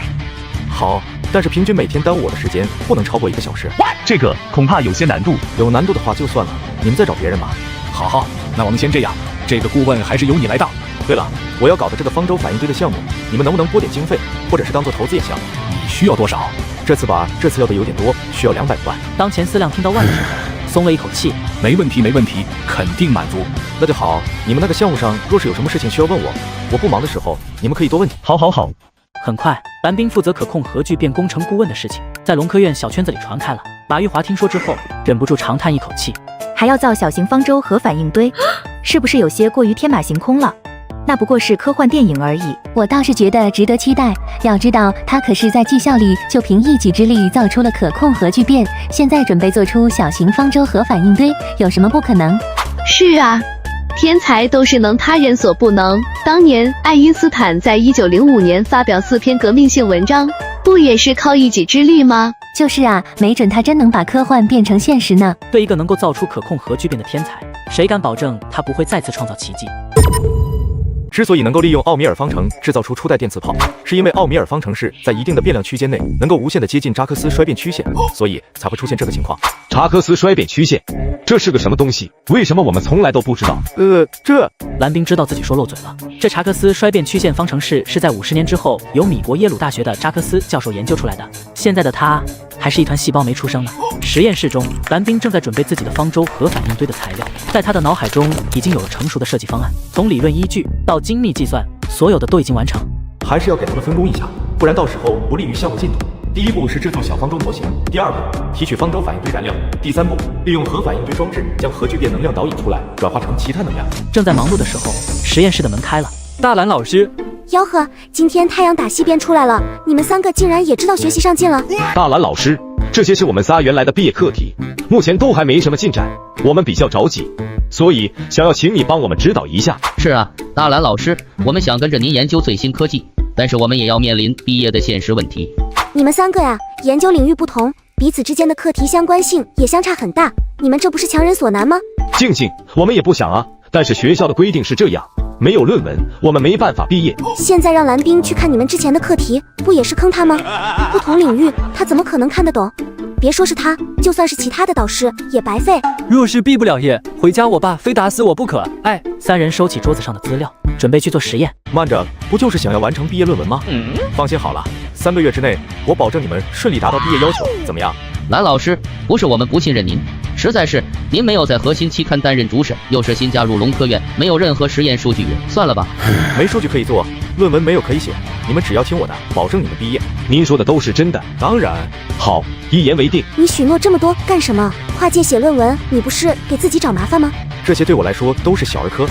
好，但是平均每天耽误我的时间不能超过1个小时。这个恐怕有些难度。有难度的话就算了，你们再找别人吧。好，那我们先这样，这个顾问还是由你来当。对了，我要搞的这个方舟反应堆的项目，你们能不能拨点经费，或者是当做投资也行？你需要多少？这次要的有点多，需要200万。当钱思亮听到万的时候，松了一口气。没问题，肯定满足。那就好，你们那个项目上若是有什么事情需要问我不忙的时候，你们可以多问题。好。很快，蓝冰负责可控核聚变工程顾问的事情，在龙科院小圈子里传开了。马玉华听说之后，忍不住长叹一口气。还要造小型方舟核反应堆，是不是有些过于天马行空了？那不过是科幻电影而已。我倒是觉得值得期待。要知道，他可是在技校里就凭一己之力造出了可控核聚变，现在准备做出小型方舟核反应堆，有什么不可能？是啊，天才都是能他人所不能。当年爱因斯坦在1905年发表4篇革命性文章，不也是靠一己之力吗？就是啊，没准他真能把科幻变成现实呢。对一个能够造出可控核聚变的天才，谁敢保证他不会再次创造奇迹？之所以能够利用奥米尔方程制造出初代电磁炮，是因为奥米尔方程式在一定的变量区间内能够无限的接近扎克斯衰变曲线，所以才会出现这个情况。扎克斯衰变曲线，这是个什么东西？为什么我们从来都不知道？蓝冰知道自己说漏嘴了。这查克斯衰变曲线方程式是在50年之后由米国耶鲁大学的扎克斯教授研究出来的。现在的他还是一团细胞没出生呢。实验室中，蓝冰正在准备自己的方舟核反应堆的材料，在他的脑海中已经有了成熟的设计方案，从理论依据到精密计算，所有的都已经完成。还是要给他们分工一下，不然到时候不利于项目进度。第一步是制作小方舟模型，第二步提取方舟反应堆燃料，第三步利用核反应堆装置将核聚变能量导引出来，转化成其他能量。正在忙碌的时候，实验室的门开了。大蓝老师，吆喝，今天太阳打西边出来了，你们3个竟然也知道学习上进了。大蓝老师，这些是我们仨原来的毕业课题，目前都还没什么进展，我们比较着急，所以想要请你帮我们指导一下。是啊，大蓝老师，我们想跟着您研究最新科技，但是我们也要面临毕业的现实问题。你们3个呀，研究领域不同，彼此之间的课题相关性也相差很大，你们这不是强人所难吗？静静，我们也不想啊，但是学校的规定是这样，没有论文，我们没办法毕业。现在让蓝冰去看你们之前的课题，不也是坑他吗？不同领域，他怎么可能看得懂？别说是他，就算是其他的导师也白费。若是毕不了业，回家我爸非打死我不可。哎，3人收起桌子上的资料，准备去做实验。慢着，不就是想要完成毕业论文吗？放心好了，3个月之内，我保证你们顺利达到毕业要求，怎么样？蓝老师，不是我们不信任您，实在是您没有在核心期刊担任主审，又是新加入龙科院，没有任何实验数据，算了吧。没数据可以做，论文没有可以写，你们只要听我的，保证你们毕业。您说的都是真的？当然。好，一言为定。你许诺这么多干什么？跨界写论文，你不是给自己找麻烦吗？这些对我来说都是小儿科，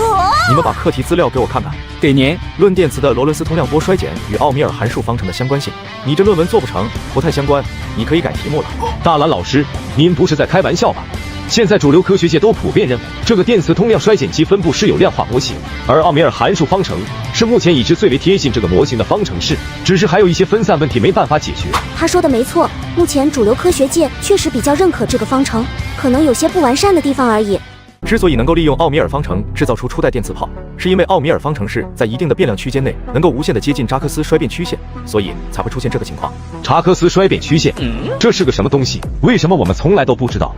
你们把课题资料给我看看。给您。论电磁的罗伦斯通量波衰减与奥米尔函数方程的相关性，你这论文做不成，不太相关，你可以改题目了。大蓝老师，您不是在开玩笑吧？现在主流科学界都普遍认为，这个电磁通量衰减积分布是有量化模型，而奥米尔函数方程是目前已知最为贴近这个模型的方程式，只是还有一些分散问题没办法解决。他说的没错，目前主流科学界确实比较认可这个方程，可能有些不完善的地方而已。之所以能够利用奥米尔方程制造出初代电磁炮，是因为奥米尔方程式在一定的变量区间内能够无限的接近扎克斯衰变曲线，所以才会出现这个情况。查克斯衰变曲线，这是个什么东西？为什么我们从来都不知道？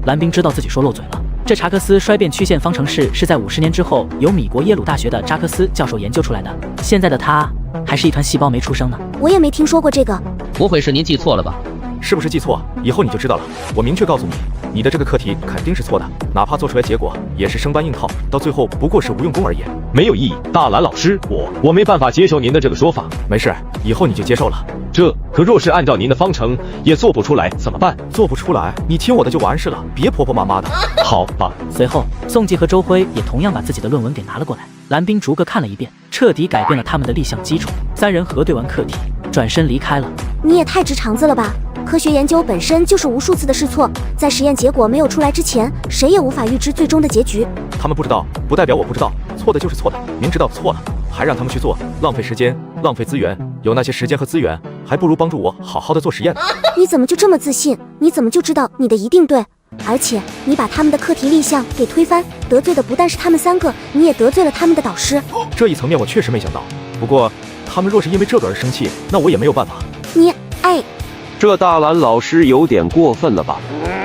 蓝冰知道自己说漏嘴了。这查克斯衰变曲线方程式是在50年之后由米国耶鲁大学的扎克斯教授研究出来的，现在的他还是一团细胞没出生呢。我也没听说过这个。不会是您记错了吧？是不是记错？以后你就知道了。我明确告诉你，你的这个课题肯定是错的，哪怕做出来结果也是生搬硬套，到最后不过是无用功而已，没有意义。大蓝老师，我没办法接受您的这个说法。没事，以后你就接受了。这可若是按照您的方程也做不出来怎么办？做不出来，你听我的就完事了，别婆婆妈妈的。好吧。随后，宋季和周辉也同样把自己的论文给拿了过来，蓝冰逐个看了一遍，彻底改变了他们的立项基础。3人核对完课题，转身离开了。你也太直肠子了吧！科学研究本身就是无数次的试错，在实验结果没有出来之前，谁也无法预知最终的结局。他们不知道，不代表我不知道，错的就是错的，明知道错了，还让他们去做，浪费时间，浪费资源。有那些时间和资源，还不如帮助我好好的做实验呢。你怎么就这么自信？你怎么就知道你的一定对？而且你把他们的课题立项给推翻，得罪的不但是他们3个，你也得罪了他们的导师。这一层面我确实没想到，不过他们若是因为这个而生气，那我也没有办法。这大蓝老师有点过分了吧？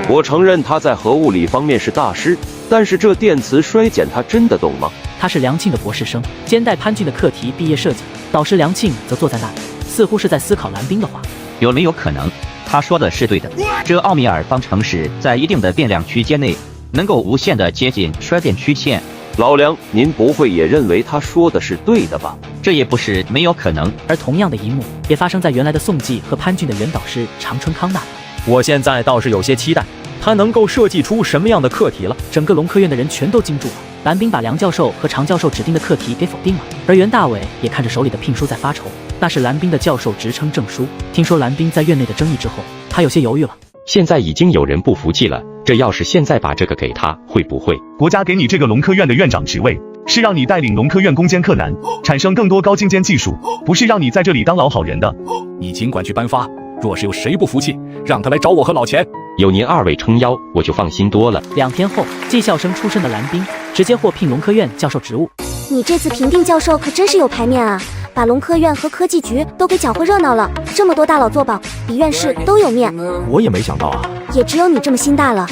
我承认他在核物理方面是大师，但是这电磁衰减他真的懂吗？他是梁庆的博士生，兼带潘俊的课题毕业设计，导师梁庆则坐在那里，似乎是在思考蓝冰的话。有没有可能，他说的是对的？这奥米尔方程式在一定的变量区间内，能够无限的接近衰变曲线。老梁，您不会也认为他说的是对的吧？这也不是没有可能。而同样的一幕也发生在原来的宋季和潘俊的原导师长春康那里。我现在倒是有些期待，他能够设计出什么样的课题了。整个龙科院的人全都惊住了。蓝冰把梁教授和常教授指定的课题给否定了，而袁大伟也看着手里的聘书在发愁。那是蓝冰的教授职称证书。听说蓝冰在院内的争议之后，他有些犹豫了。现在已经有人不服气了，这要是现在把这个给他，会不会？国家给你这个龙科院的院长职位，是让你带领龙科院攻坚克难，产生更多高精尖技术，不是让你在这里当老好人的。你尽管去颁发，若是有谁不服气，让他来找我和老钱。有您2位撑腰，我就放心多了。2天后，技校生出身的蓝冰直接获聘龙科院教授职务。你这次评定教授可真是有排面啊！把龙科院和科技局都给搅和热闹了，这么多大佬做保，比院士都有面。我也没想到啊，也只有你这么心大了。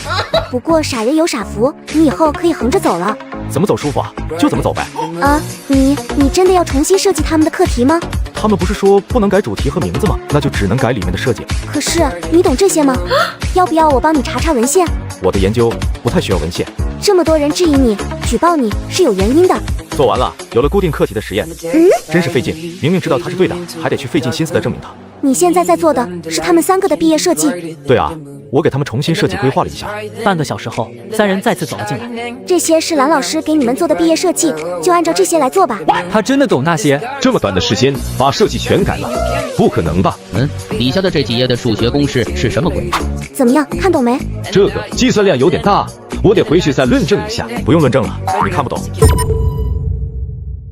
不过傻人有傻福，你以后可以横着走了。怎么走舒服啊？就怎么走呗。你真的要重新设计他们的课题吗？他们不是说不能改主题和名字吗？那就只能改里面的设计。可是你懂这些吗？要不要我帮你查查文献？我的研究不太需要文献。这么多人质疑你、举报你是有原因的。做完了，有了固定课题的实验，真是费劲。明明知道它是对的，还得去费尽心思的证明它。你现在在做的是他们3个的毕业设计？对啊，我给他们重新设计规划了一下。半个小时后，3人再次走了进来。这些是蓝老师给你们做的毕业设计，就按照这些来做吧。他真的懂那些？这么短的时间把设计全改了，不可能吧？底下的这几页的数学公式是什么鬼？怎么样，看懂没？这个计算量有点大，我得回去再论证一下。不用论证了，你看不懂。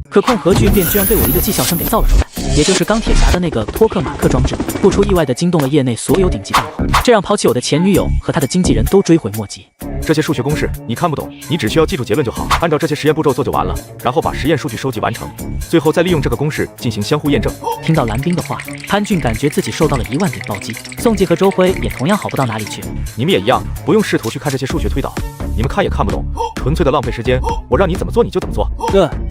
可控核聚变居然被我一个技校生给造了出来，也就是钢铁侠的那个托克马克装置，不出意外的惊动了业内所有顶级大佬，这让抛弃我的前女友和他的经纪人都追悔莫及。这些数学公式你看不懂，你只需要记住结论就好，按照这些实验步骤做就完了，然后把实验数据收集完成，最后再利用这个公式进行相互验证。听到蓝冰的话，潘俊感觉自己受到了1万点暴击。宋季和周辉也同样好不到哪里去。你们也一样，不用试图去看这些数学推导，你们看也看不懂，纯粹的浪费时间。我让你怎么做你就怎么做。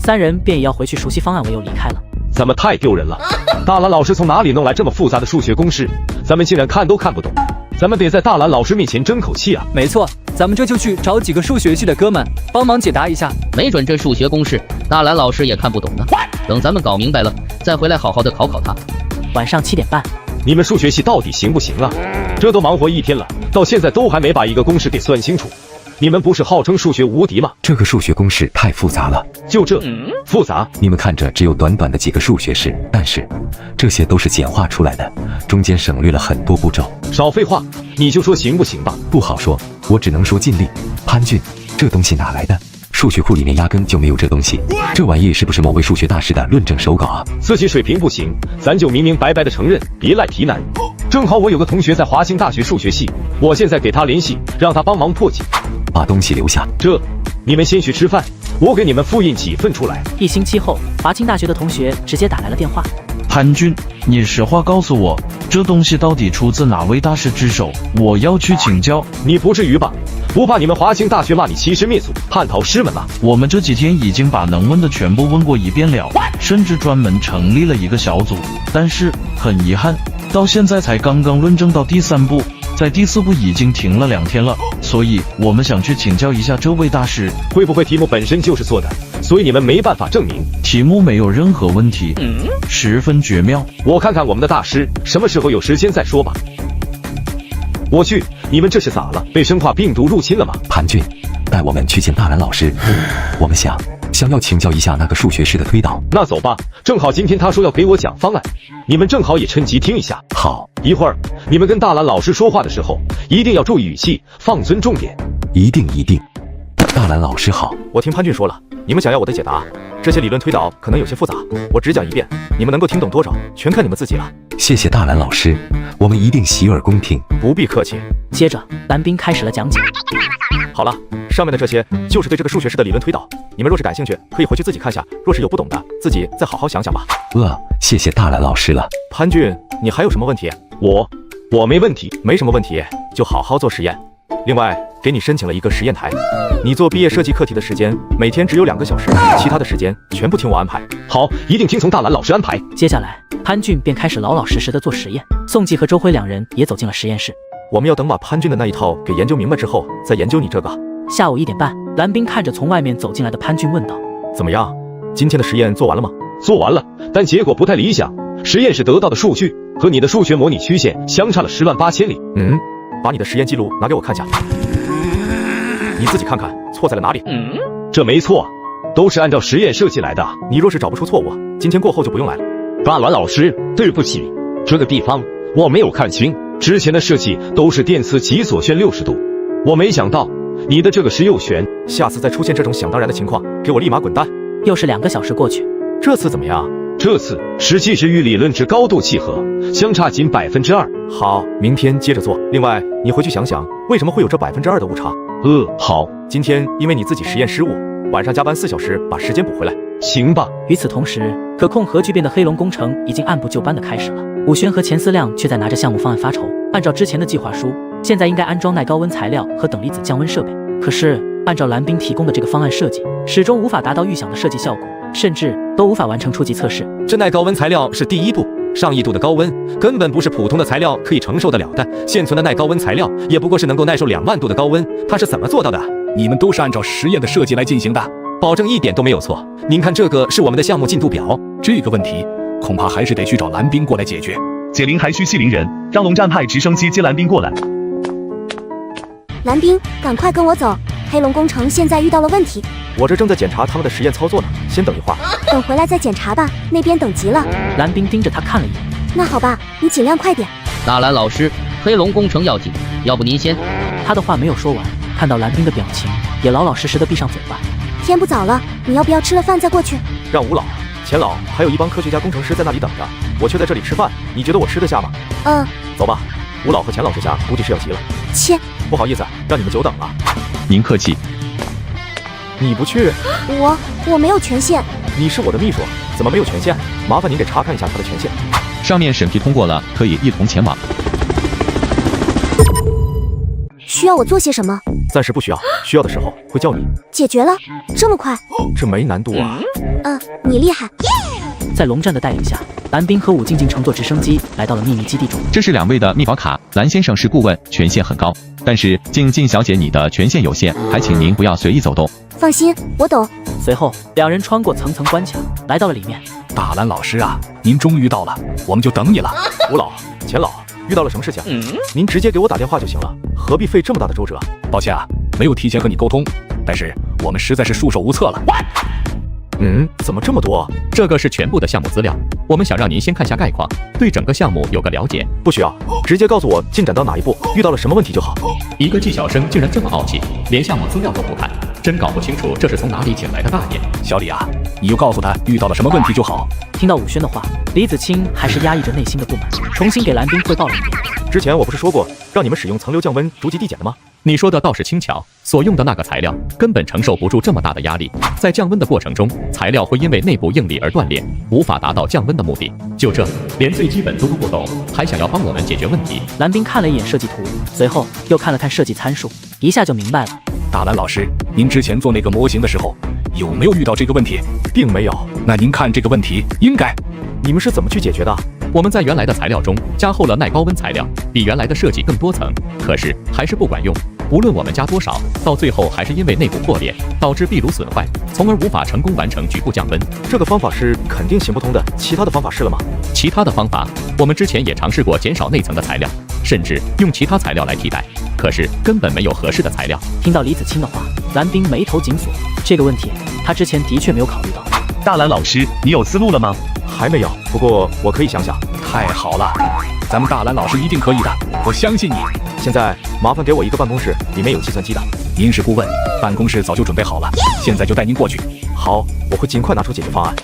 3人便以要回去熟悉方案为由离开了。咱们太丢人了！大蓝老师从哪里弄来这么复杂的数学公式？咱们竟然看都看不懂，咱们得在大蓝老师面前争口气啊！没错，咱们这就去找几个数学系的哥们帮忙解答一下。没准这数学公式大蓝老师也看不懂呢。等咱们搞明白了，再回来好好的考考他。晚上7点半，你们数学系到底行不行啊？这都忙活1天了，到现在都还没把一个公式给算清楚。你们不是号称数学无敌吗？这个数学公式太复杂了，就这复杂？你们看着只有短短的几个数学式，但是这些都是简化出来的，中间省略了很多步骤。少废话，你就说行不行吧？不好说，我只能说尽力。潘俊，这东西哪来的？数学库里面压根就没有这东西，这玩意是不是某位数学大师的论证手稿啊？自己水平不行，咱就明明白白的承认，别赖皮男。正好我有个同学在华清大学数学系，我现在给他联系，让他帮忙破解。把东西留下。你们先去吃饭，我给你们复印几份出来。1星期后，华清大学的同学直接打来了电话。潘俊，你实话告诉我，这东西到底出自哪位大师之手？我要去请教。你不至于吧？不怕你们华清大学骂你欺师灭祖、叛逃师门吗？我们这几天已经把能问的全部问过一遍了，甚至专门成立了一个小组，但是很遗憾，到现在才刚刚论证到第3步。在第4步已经停了2天了，所以我们想去请教一下这位大师，会不会题目本身就是错的，所以你们没办法证明？题目没有任何问题，十分绝妙。我看看我们的大师什么时候有时间再说吧。我去，你们这是咋了？被生化病毒入侵了吗？潘俊，带我们去见大蓝老师。我们想要请教一下那个数学式的推导。那走吧，正好今天他说要给我讲方案，你们正好也趁机听一下。好，一会儿你们跟大蓝老师说话的时候，一定要注意语气，放尊重点。一定。大蓝老师好。我听潘俊说了，你们想要我的解答，这些理论推导可能有些复杂，我只讲一遍，你们能够听懂多少，全看你们自己了。谢谢大蓝老师，我们一定洗耳恭听。不必客气。接着，蓝冰开始了讲解。好了，上面的这些就是对这个数学式的理论推导，你们若是感兴趣，可以回去自己看下，若是有不懂的，自己再好好想想吧。谢谢大蓝老师了。潘俊，你还有什么问题？我没问题。没什么问题，就好好做实验。另外，给你申请了一个实验台，你做毕业设计课题的时间每天只有2个小时，其他的时间全部听我安排。好，一定听从大蓝老师安排。接下来，潘俊便开始老老实实的做实验。宋季和周辉2人也走进了实验室。我们要等把潘俊的那一套给研究明白之后，再研究你这个。下午1点半，蓝冰看着从外面走进来的潘俊问道：“怎么样？今天的实验做完了吗？”做完了，但结果不太理想。实验室得到的数据和你的数学模拟曲线相差了10万8千里。把你的实验记录拿给我看下，你自己看看错在了哪里。这没错，都是按照实验设计来的。你若是找不出错误，今天过后就不用来了。大蓝老师，对不起，这个地方我没有看清，之前的设计都是电磁极左旋60度，我没想到你的这个是右旋。下次再出现这种想当然的情况，给我立马滚蛋。又是2个小时过去，这次怎么样？这次实际值与理论值高度契合，相差仅2%。好，明天接着做。另外，你回去想想，为什么会有这2%的误差？好。今天因为你自己实验失误，晚上加班4小时把时间补回来。行吧。与此同时，可控核聚变的黑龙工程已经按部就班的开始了。武轩和钱思亮却在拿着项目方案发愁。按照之前的计划书，现在应该安装耐高温材料和等离子降温设备，可是按照蓝冰提供的这个方案设计，始终无法达到预想的设计效果，甚至都无法完成初级测试。这耐高温材料是第1步，上亿度的高温根本不是普通的材料可以承受得了的。现存的耐高温材料也不过是能够耐受2万度的高温，它是怎么做到的？你们都是按照实验的设计来进行的。保证一点都没有错。您看，这个是我们的项目进度表。这个问题恐怕还是得去找蓝冰过来解决。解铃还须系铃人，让龙战派直升机接蓝冰过来。蓝冰，赶快跟我走，黑龙工程现在遇到了问题。我这正在检查他们的实验操作呢，先等一会儿。等回来再检查吧，那边等急了。蓝冰盯着他看了一眼。那好吧，你尽量快点。大蓝老师，黑龙工程要紧，要不您先……他的话没有说完，看到蓝冰的表情，也老老实实的闭上嘴巴。天不早了，你要不要吃了饭再过去？让吴老、钱老还有一帮科学家、工程师在那里等着，我却在这里吃饭，你觉得我吃得下吗？走吧，吴老和钱老这下估计是要急了。切，不好意思，让你们久等了。您客气。你不去？我没有权限。你是我的秘书，怎么没有权限？麻烦您给查看一下他的权限。上面审批通过了，可以一同前往。需要我做些什么？暂时不需要，需要的时候会叫你。解决了，这么快？这没难度啊。你厉害。在龙战的带领下，蓝冰和武静静乘坐直升机来到了秘密基地中。这是2位的密保卡，蓝先生是顾问，权限很高，但是静静小姐你的权限有限，还请您不要随意走动。放心，我懂。随后，2人穿过层层关卡，来到了里面。大蓝老师啊，您终于到了，我们就等你了。吴老、钱老，遇到了什么事情？您直接给我打电话就行了，何必费这么大的周折？抱歉啊，没有提前和你沟通，但是我们实在是束手无策了。怎么这么多？这个是全部的项目资料，我们想让您先看下概况，对整个项目有个了解。不需要，直接告诉我进展到哪一步，遇到了什么问题就好。一个技校生竟然这么傲气，连项目资料都不看，真搞不清楚这是从哪里请来的大爷。小李啊，你就告诉他遇到了什么问题就好。听到武轩的话，李子清还是压抑着内心的不满，重新给蓝冰汇报了一遍。之前我不是说过让你们使用层流降温逐级递减的吗？你说的倒是轻巧，所用的那个材料根本承受不住这么大的压力，在降温的过程中，材料会因为内部应力而断裂，无法达到降温的目的。就这，连最基本都不懂，还想要帮我们解决问题？蓝冰看了一眼设计图，随后又看了看设计参数，一下就明白了。大蓝老师，您之前做那个模型的时候，有没有遇到这个问题？并没有。那您看这个问题应该……你们是怎么去解决的？我们在原来的材料中加厚了耐高温材料，比原来的设计更多层，可是还是不管用。无论我们加多少，到最后还是因为内部破裂，导致壁炉损坏，从而无法成功完成局部降温。这个方法是肯定行不通的，其他的方法试了吗？其他的方法，我们之前也尝试过减少内层的材料，甚至用其他材料来替代，可是根本没有合适的材料。听到李子清的话，蓝冰眉头紧锁，这个问题他之前的确没有考虑到。大蓝老师，你有思路了吗？还没有，不过我可以想想。太好了，咱们大蓝老师一定可以的，我相信你。现在麻烦给我一个办公室，里面有计算机的。您是顾问，办公室早就准备好了，现在就带您过去。好，我会尽快拿出解决方案。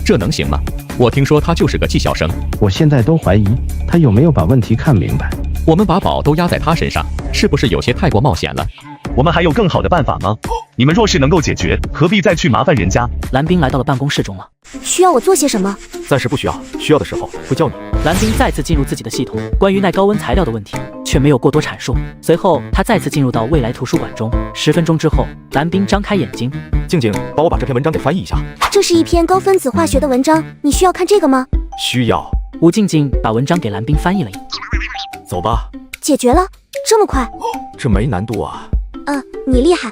这能行吗？我听说他就是个技校生，我现在都怀疑他有没有把问题看明白。我们把宝都压在他身上，是不是有些太过冒险了？我们还有更好的办法吗？你们若是能够解决，何必再去麻烦人家？蓝冰来到了办公室中了。需要我做些什么？暂时不需要，需要的时候会叫你。蓝冰再次进入自己的系统，关于耐高温材料的问题却没有过多阐述。随后他再次进入到未来图书馆中。10分钟之后，蓝冰张开眼睛。静静，帮我把这篇文章给翻译一下。这是一篇高分子化学的文章，你需要看这个吗？需要。吴静静把文章给蓝冰翻译了一遍。走吧。解决了，这么快？这没难度啊。你厉害。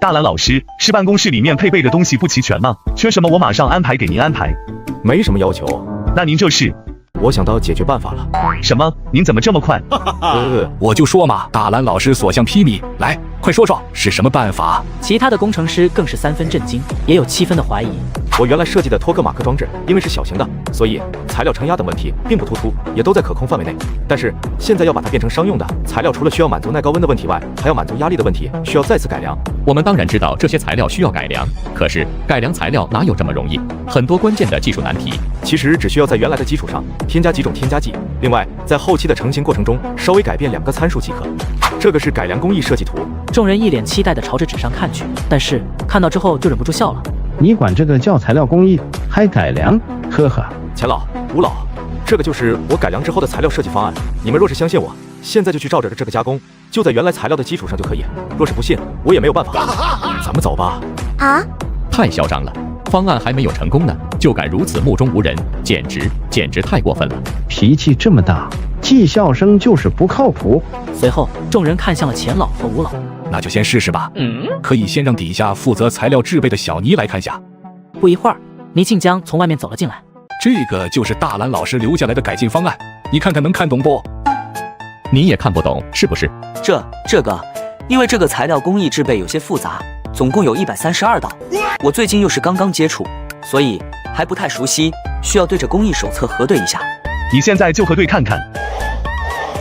大蓝老师，是办公室里面配备的东西不齐全吗？缺什么我马上安排给您安排。没什么要求。那您这是？我想到解决办法了。什么？您怎么这么快？我就说嘛，大蓝老师所向披靡，来，快说说是什么办法？其他的工程师更是3分震惊，也有7分的怀疑。我原来设计的托克马克装置，因为是小型的，所以材料承压等问题并不突出，也都在可控范围内。但是现在要把它变成商用的材料，除了需要满足耐高温的问题外，还要满足压力的问题，需要再次改良。我们当然知道这些材料需要改良，可是改良材料哪有这么容易？很多关键的技术难题，其实只需要在原来的基础上添加几种添加剂，另外在后期的成型过程中稍微改变2个参数即可。这个是改良工艺设计图。众人一脸期待地朝着纸上看去，但是看到之后就忍不住笑了。你管这个叫材料工艺，还改良？呵呵。钱老、吴老，这个就是我改良之后的材料设计方案。你们若是相信我，现在就去照着这个加工，就在原来材料的基础上就可以。若是不信，我也没有办法。咱们走吧。啊？太嚣张了！方案还没有成功呢，就敢如此目中无人，简直太过分了。脾气这么大，技校生就是不靠谱。随后，众人看向了钱老和吴老。那就先试试吧。可以先让底下负责材料制备的小尼来看下。不一会儿，倪庆江从外面走了进来。这个就是大蓝老师留下来的改进方案，你看看能看懂不？你也看不懂是不是？这个，因为这个材料工艺制备有些复杂，总共有132道。我最近又是刚刚接触，所以还不太熟悉，需要对着工艺手册核对一下。你现在就核对看看。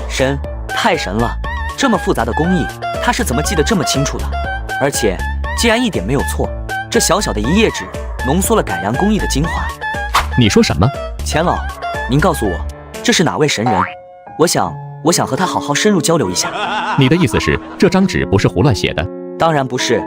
神，太神了！这么复杂的工艺，他是怎么记得这么清楚的？而且竟然一点没有错，这小小的一页纸浓缩了改良工艺的精华。你说什么？钱老，您告诉我，这是哪位神人？我想和他好好深入交流一下。你的意思是，这张纸不是胡乱写的？当然不是，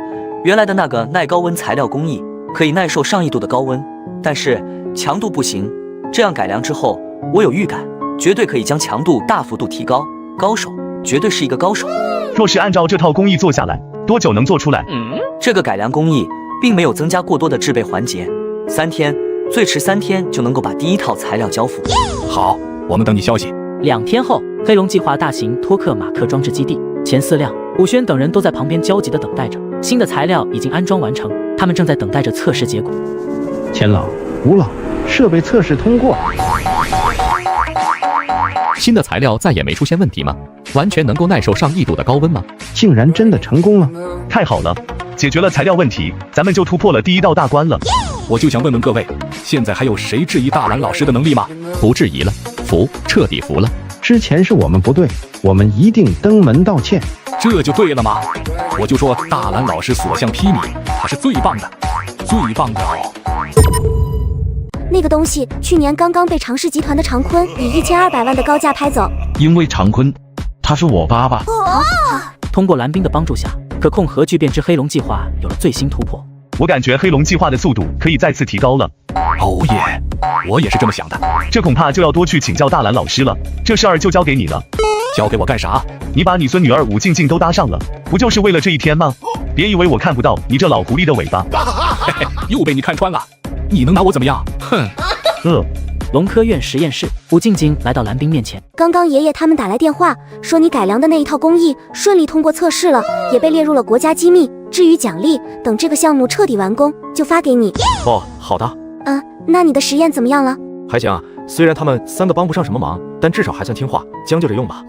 原来的那个耐高温材料工艺可以耐受上亿度的高温，但是强度不行。这样改良之后，我有预感，绝对可以将强度大幅度提高。高手，绝对是一个高手。若是按照这套工艺做下来，多久能做出来？这个改良工艺并没有增加过多的制备环节，3天，最迟3天就能够把第一套材料交付。好，我们等你消息。2天后，黑龙计划大型托克马克装置基地前4辆，武轩等人都在旁边焦急地等待着。新的材料已经安装完成，他们正在等待着测试结果。钱老、吴老，设备测试通过。新的材料再也没出现问题吗？完全能够耐受上亿度的高温吗？竟然真的成功了！太好了，解决了材料问题，咱们就突破了第一道大关了。我就想问问各位，现在还有谁质疑大蓝老师的能力吗？不质疑了，服，彻底服了。之前是我们不对，我们一定登门道歉。这就对了嘛！我就说大蓝老师所向披靡，他是最棒的，最棒的哦！那个东西去年刚刚被常氏集团的长坤以1200万的高价拍走。因为长坤，他是我爸爸。通过蓝冰的帮助下，可控核聚变之黑龙计划有了最新突破。我感觉黑龙计划的速度可以再次提高了。哦耶！我也是这么想的。这恐怕就要多去请教大蓝老师了。这事儿就交给你了。交给我干啥？你把你孙女儿武静静都搭上了，不就是为了这一天吗？别以为我看不到你这老狐狸的尾巴。嘿嘿，又被你看穿了。你能拿我怎么样？哼！龙科院实验室，武静静来到蓝冰面前。刚刚爷爷他们打来电话，说你改良的那一套工艺顺利通过测试了，也被列入了国家机密。至于奖励，等这个项目彻底完工，就发给你。哦，好的。那你的实验怎么样了？还行啊，虽然他们3个帮不上什么忙，但至少还算听话，将就着用吧。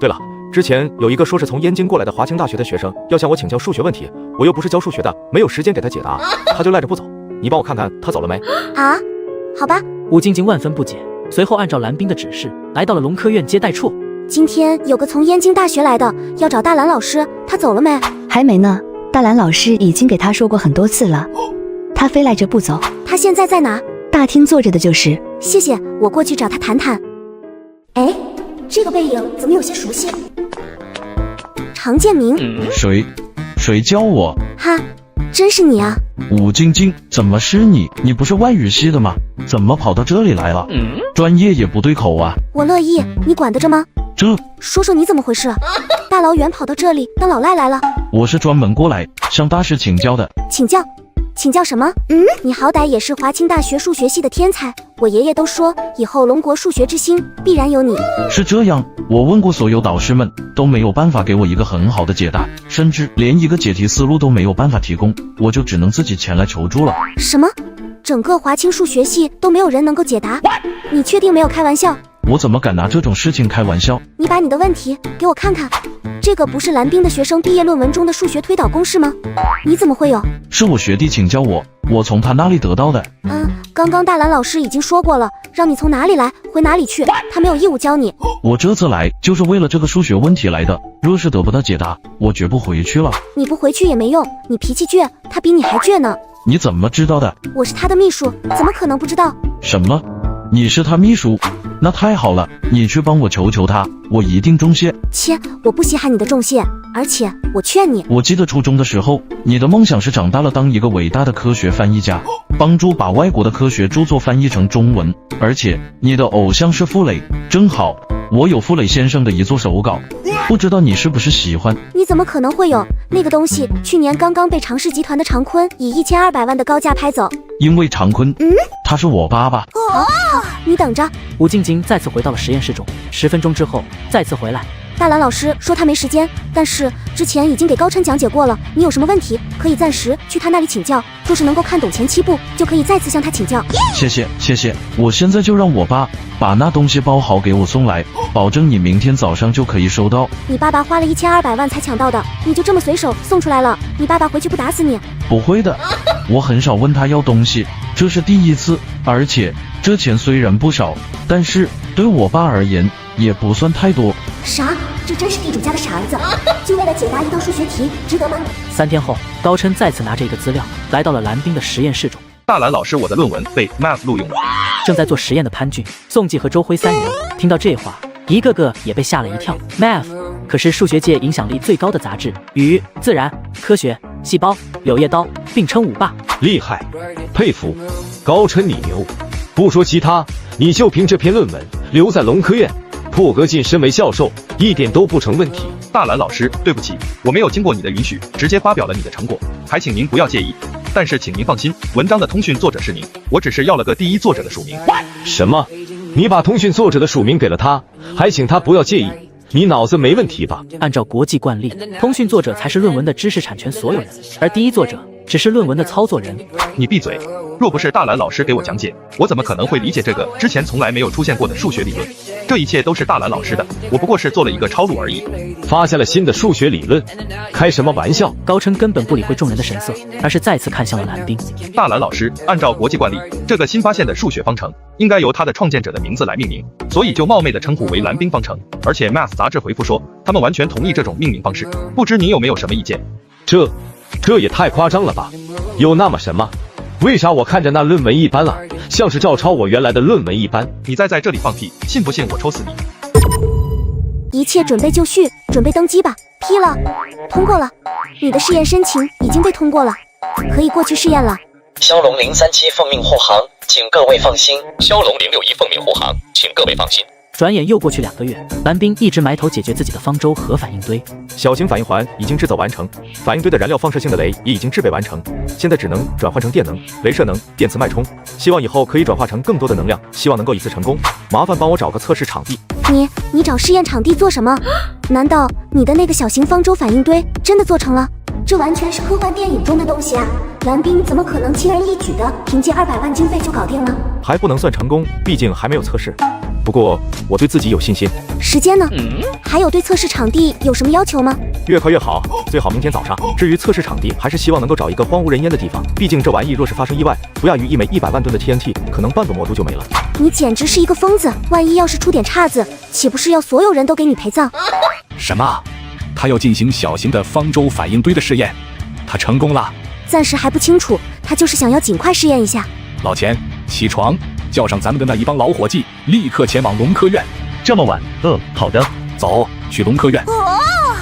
对了，之前有一个说是从燕京过来的华清大学的学生要向我请教数学问题，我又不是教数学的，没有时间给他解答，他就赖着不走。你帮我看看他走了没？啊，好吧。武静静万分不解，随后按照蓝冰的指示来到了龙科院接待处。今天有个从燕京大学来的要找大蓝老师，他走了没？还没呢，大蓝老师已经给他说过很多次了，他非赖着不走。他现在在哪？大厅坐着的就是。谢谢，我过去找他谈谈。哎，这个背影怎么有些熟悉？常建明。谁教我？哈，真是你啊！武静静，怎么是你？你不是外语系的吗？怎么跑到这里来了？专业也不对口啊！我乐意，你管得着吗？说说你怎么回事？大老远跑到这里当老赖来了？我是专门过来向大师请教的。请教什么？你好歹也是华清大学数学系的天才，我爷爷都说以后龙国数学之星必然有你。是这样，我问过所有导师们，都没有办法给我一个很好的解答，甚至连一个解题思路都没有办法提供，我就只能自己前来求助了。什么？整个华清数学系都没有人能够解答？你确定没有开玩笑？我怎么敢拿这种事情开玩笑？你把你的问题给我看看，这个不是蓝冰的学生毕业论文中的数学推导公式吗？你怎么会有？是我学弟请教我从他那里得到的。刚刚大蓝老师已经说过了，让你从哪里来回哪里去，他没有义务教你。我这次来就是为了这个数学问题来的，若是得不到解答，我绝不回去了。你不回去也没用，你脾气倔，他比你还倔呢。你怎么知道的？我是他的秘书，怎么可能不知道？什么？你是他秘书？那太好了，你去帮我求求他，我一定重谢。切，我不稀罕你的重谢，而且我劝你。我记得初中的时候，你的梦想是长大了当一个伟大的科学翻译家，帮助把外国的科学著作翻译成中文，而且你的偶像是傅雷，正好我有傅雷先生的一作手稿，不知道你是不是喜欢？你怎么可能会有那个东西？去年刚刚被常氏集团的长坤以1200万的高价拍走。因为长坤，他是我爸爸。你等着。武静静再次回到了实验室中，10分钟之后再次回来，大蓝老师说他没时间，但是之前已经给高琛讲解过了，你有什么问题可以暂时去他那里请教，若是能够看懂前7步，就可以再次向他请教。谢谢，我现在就让我爸把那东西包好给我送来，保证你明天早上就可以收到。你爸爸花了1200万才抢到的，你就这么随手送出来了，你爸爸回去不打死你？不会的，我很少问他要东西，这是第一次，而且这钱虽然不少，但是对我爸而言也不算太多。啥？这真是地主家的傻儿子，就为了解答一道数学题，值得吗？3天后，高琛再次拿着一个资料来到了蓝冰的实验室中。大蓝老师，我的论文被 Math 录用了。正在做实验的潘俊、宋季和周辉3人听到这话，一个个也被吓了一跳。Math 可是数学界影响力最高的杂志，语、自然、科学、细胞、柳叶刀并称5霸。厉害，佩服，高琛你牛！不说其他，你就凭这篇论文留在龙科院，破格晋升为教授，一点都不成问题。大蓝老师，对不起，我没有经过你的允许，直接发表了你的成果，还请您不要介意。但是请您放心，文章的通讯作者是您，我只是要了个第一作者的署名。什么？你把通讯作者的署名给了他，还请他不要介意？你脑子没问题吧？按照国际惯例，通讯作者才是论文的知识产权所有人，而第一作者只是论文的操作人。你闭嘴！若不是大蓝老师给我讲解，我怎么可能会理解这个之前从来没有出现过的数学理论？这一切都是大蓝老师的，我不过是做了一个抄录而已。发现了新的数学理论？开什么玩笑！高琛根本不理会众人的神色，而是再次看向了蓝冰。大蓝老师，按照国际惯例，这个新发现的数学方程应该由它的创建者的名字来命名，所以就冒昧的称呼为蓝冰方程。而且 Math 杂志回复说，他们完全同意这种命名方式，不知你有没有什么意见？这也太夸张了吧？有那么什么？为啥我看着那论文一般啊，像是照抄我原来的论文一般？你再在这里放屁，信不信我抽死你？一切准备就绪，准备登机吧。批了，通过了，你的试验申请已经被通过了，可以过去试验了。骁龙037奉命护航，请各位放心。骁龙061奉命护航，请各位放心。转眼又过去2个月，蓝冰一直埋头解决自己的方舟核反应堆。小型反应环已经制造完成，反应堆的燃料放射性的镭也已经制备完成，现在只能转换成电能、镭射能、电磁脉冲，希望以后可以转化成更多的能量，希望能够一次成功。麻烦帮我找个测试场地。你找试验场地做什么？难道你的那个小型方舟反应堆真的做成了？这完全是科幻电影中的东西啊！蓝冰怎么可能轻而易举的凭借200万经费就搞定了？还不能算成功，毕竟还没有测试。不过我对自己有信心。时间呢？还有对测试场地有什么要求吗？越快越好，最好明天早上。至于测试场地，还是希望能够找一个荒无人烟的地方，毕竟这玩意若是发生意外，不亚于一枚100万吨的 TNT， 可能半个魔都就没了。你简直是一个疯子！万一要是出点岔子，岂不是要所有人都给你陪葬？什么？他要进行小型的方舟反应堆的试验，他成功了？暂时还不清楚，他就是想要尽快试验一下。老钱，起床，叫上咱们的那一帮老伙计，立刻前往龙科院。这么晚？好的。走，去龙科院。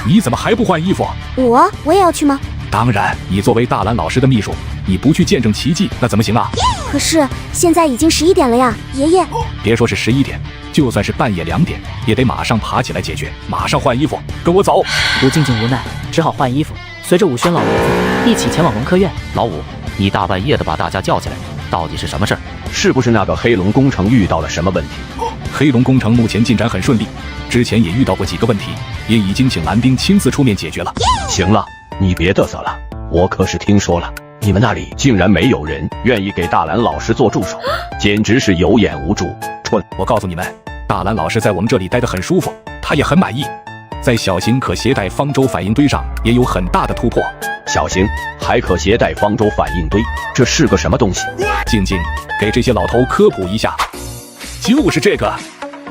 你怎么还不换衣服？我也要去吗？当然，你作为大蓝老师的秘书，你不去见证奇迹，那怎么行啊？可是现在已经11点了呀，爷爷。别说是11点，就算是半夜2点，也得马上爬起来解决，马上换衣服，跟我走。吴静静无奈，只好换衣服，随着武轩老爷子一起前往龙科院。老武，你大半夜的把大家叫起来，到底是什么事儿？是不是那个黑龙工程遇到了什么问题？黑龙工程目前进展很顺利，之前也遇到过几个问题，也已经请蓝冰亲自出面解决了。行了，你别嘚瑟了，我可是听说了，你们那里竟然没有人愿意给大蓝老师做助手，简直是有眼无珠，蠢！我告诉你们，大蓝老师在我们这里待得很舒服，他也很满意，在小型可携带方舟反应堆上也有很大的突破。小型还可携带方舟反应堆，这是个什么东西？静静，给这些老头科普一下，就是这个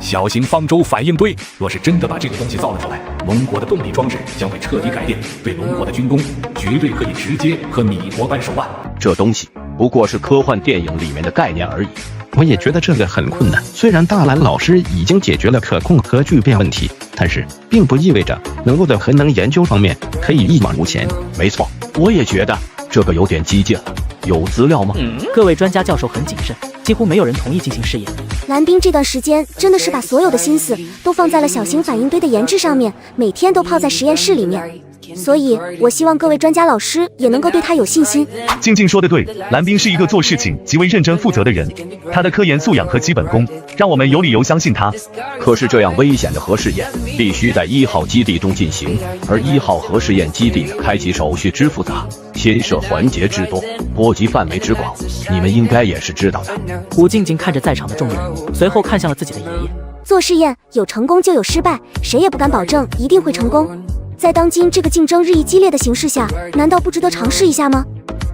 小型方舟反应堆。若是真的把这个东西造了出来，龙国的动力装置将会彻底改变，对龙国的军工绝对可以直接和米国扳手腕。这东西不过是科幻电影里面的概念而已。我也觉得这个很困难，虽然大蓝老师已经解决了可控核聚变问题，但是并不意味着能够在核能研究方面可以一往无前。没错，我也觉得这个有点激进了。有资料吗？各位专家教授很谨慎，几乎没有人同意进行试验。蓝冰这段时间真的是把所有的心思都放在了小型反应堆的研制上面，每天都泡在实验室里面。所以我希望各位专家老师也能够对他有信心。静静说的对，蓝冰是一个做事情极为认真负责的人，他的科研素养和基本功让我们有理由相信他。可是这样危险的核试验必须在1号基地中进行，而1号核试验基地的开启手续之复杂，牵涉环节之多，波及范围之广，你们应该也是知道的。吴静静看着在场的众人，随后看向了自己的爷爷。做试验有成功就有失败，谁也不敢保证一定会成功。在当今这个竞争日益激烈的形势下，难道不值得尝试一下吗？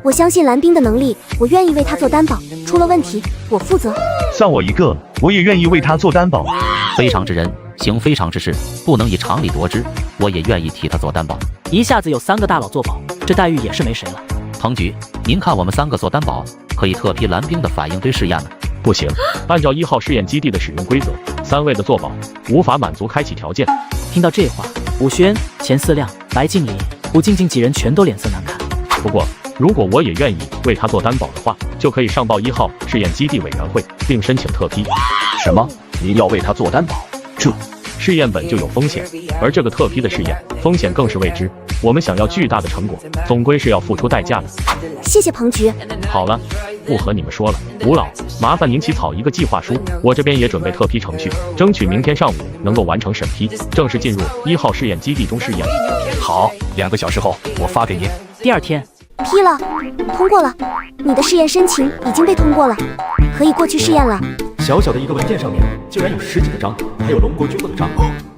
我相信蓝冰的能力，我愿意为他做担保，出了问题我负责。算我一个，我也愿意为他做担保。非常之人，行非常之事，不能以常理夺之。我也愿意替他做担保。一下子有3个大佬做保，这待遇也是没谁了。彭局，您看我们3个做担保，可以特批蓝冰的反应堆试验吗？不行，按照1号试验基地的使用规则，3位的做保无法满足开启条件。听到这话，武轩、钱思亮、白敬礼、吴静静几人全都脸色难看。不过，如果我也愿意为他做担保的话，就可以上报1号试验基地委员会，并申请特批。什么？您要为他做担保？这试验本就有风险，而这个特批的试验风险更是未知。我们想要巨大的成果，总归是要付出代价的。谢谢彭局。好了，不和你们说了，吴老，麻烦您起草一个计划书，我这边也准备特批程序，争取明天上午能够完成审批，正式进入1号试验基地中试验。好，2个小时后我发给您。第2天，批了，通过了，你的试验申请已经被通过了，可以过去试验了。小小的一个文件上面竟然有10几个章，还有龙国军部的章，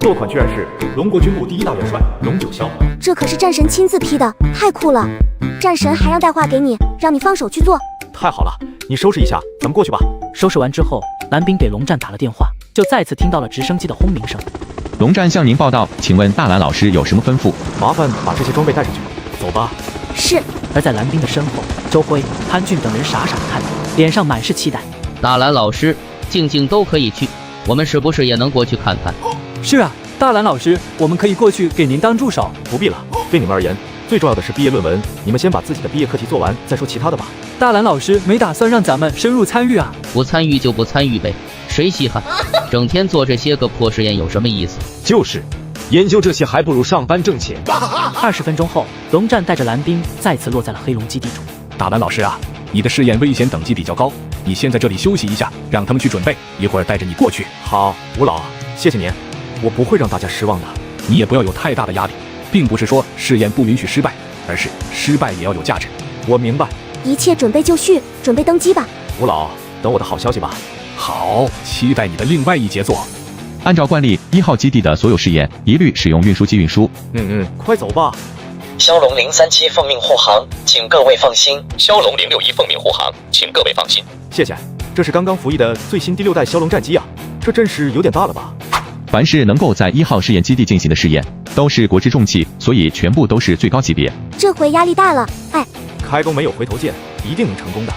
落款居然是龙国军部第1大元帅龙九霄。这可是战神亲自批的，太酷了！战神还让带话给你，让你放手去做。太好了，你收拾一下，咱们过去吧。收拾完之后，蓝冰给龙战打了电话，就再次听到了直升机的轰鸣声。龙战向您报道，请问大蓝老师有什么吩咐？麻烦把这些装备带上去。走吧。是。而在蓝冰的身后，周辉、潘俊等人傻傻的看着，脸上满是期待。大蓝老师、静静都可以去，我们是不是也能过去看看？是啊，大蓝老师，我们可以过去给您当助手。不必了，对你们而言，最重要的是毕业论文，你们先把自己的毕业课题做完，再说其他的吧。大蓝老师没打算让咱们深入参与啊？不参与就不参与呗，谁稀罕？整天做这些个破实验有什么意思？就是，研究这些还不如上班挣钱。20分钟后，龙战带着蓝冰再次落在了黑龙基地中。大蓝老师啊，你的试验危险等级比较高，你先在这里休息一下，让他们去准备，一会儿带着你过去。好，吴老，谢谢您，我不会让大家失望的。你也不要有太大的压力，并不是说试验不允许失败，而是失败也要有价值。我明白。一切准备就绪，准备登机吧。吴老，等我的好消息吧。好，期待你的另外一杰作。按照惯例，1号基地的所有试验一律使用运输机运输。快走吧。骁龙037奉命护航，请各位放心。骁龙061奉命护航，请各位放心。谢谢，这是刚刚服役的最新第6代骁龙战机啊，这阵势有点大了吧？凡是能够在1号试验基地进行的试验，都是国之重器，所以全部都是最高级别。这回压力大了，哎。开弓没有回头箭，一定能成功的。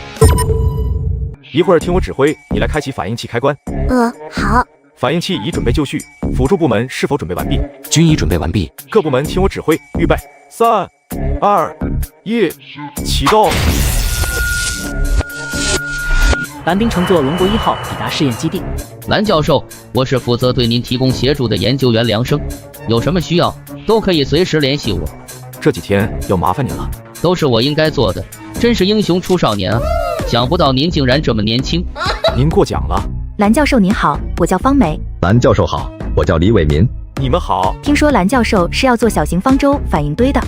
一会儿听我指挥，你来开启反应器开关。好。反应器已准备就绪，辅助部门是否准备完毕？均已准备完毕。各部门听我指挥，预备，3、2、1，启动。蓝冰乘坐龙国1号抵达试验基地。蓝教授，我是负责对您提供协助的研究员梁生，有什么需要都可以随时联系我。这几天要麻烦您了。都是我应该做的，真是英雄出少年啊！想不到您竟然这么年轻。您过奖了。蓝教授您好，我叫方梅。蓝教授好，我叫李伟民。你们好。听说蓝教授是要做小型方舟反应堆的。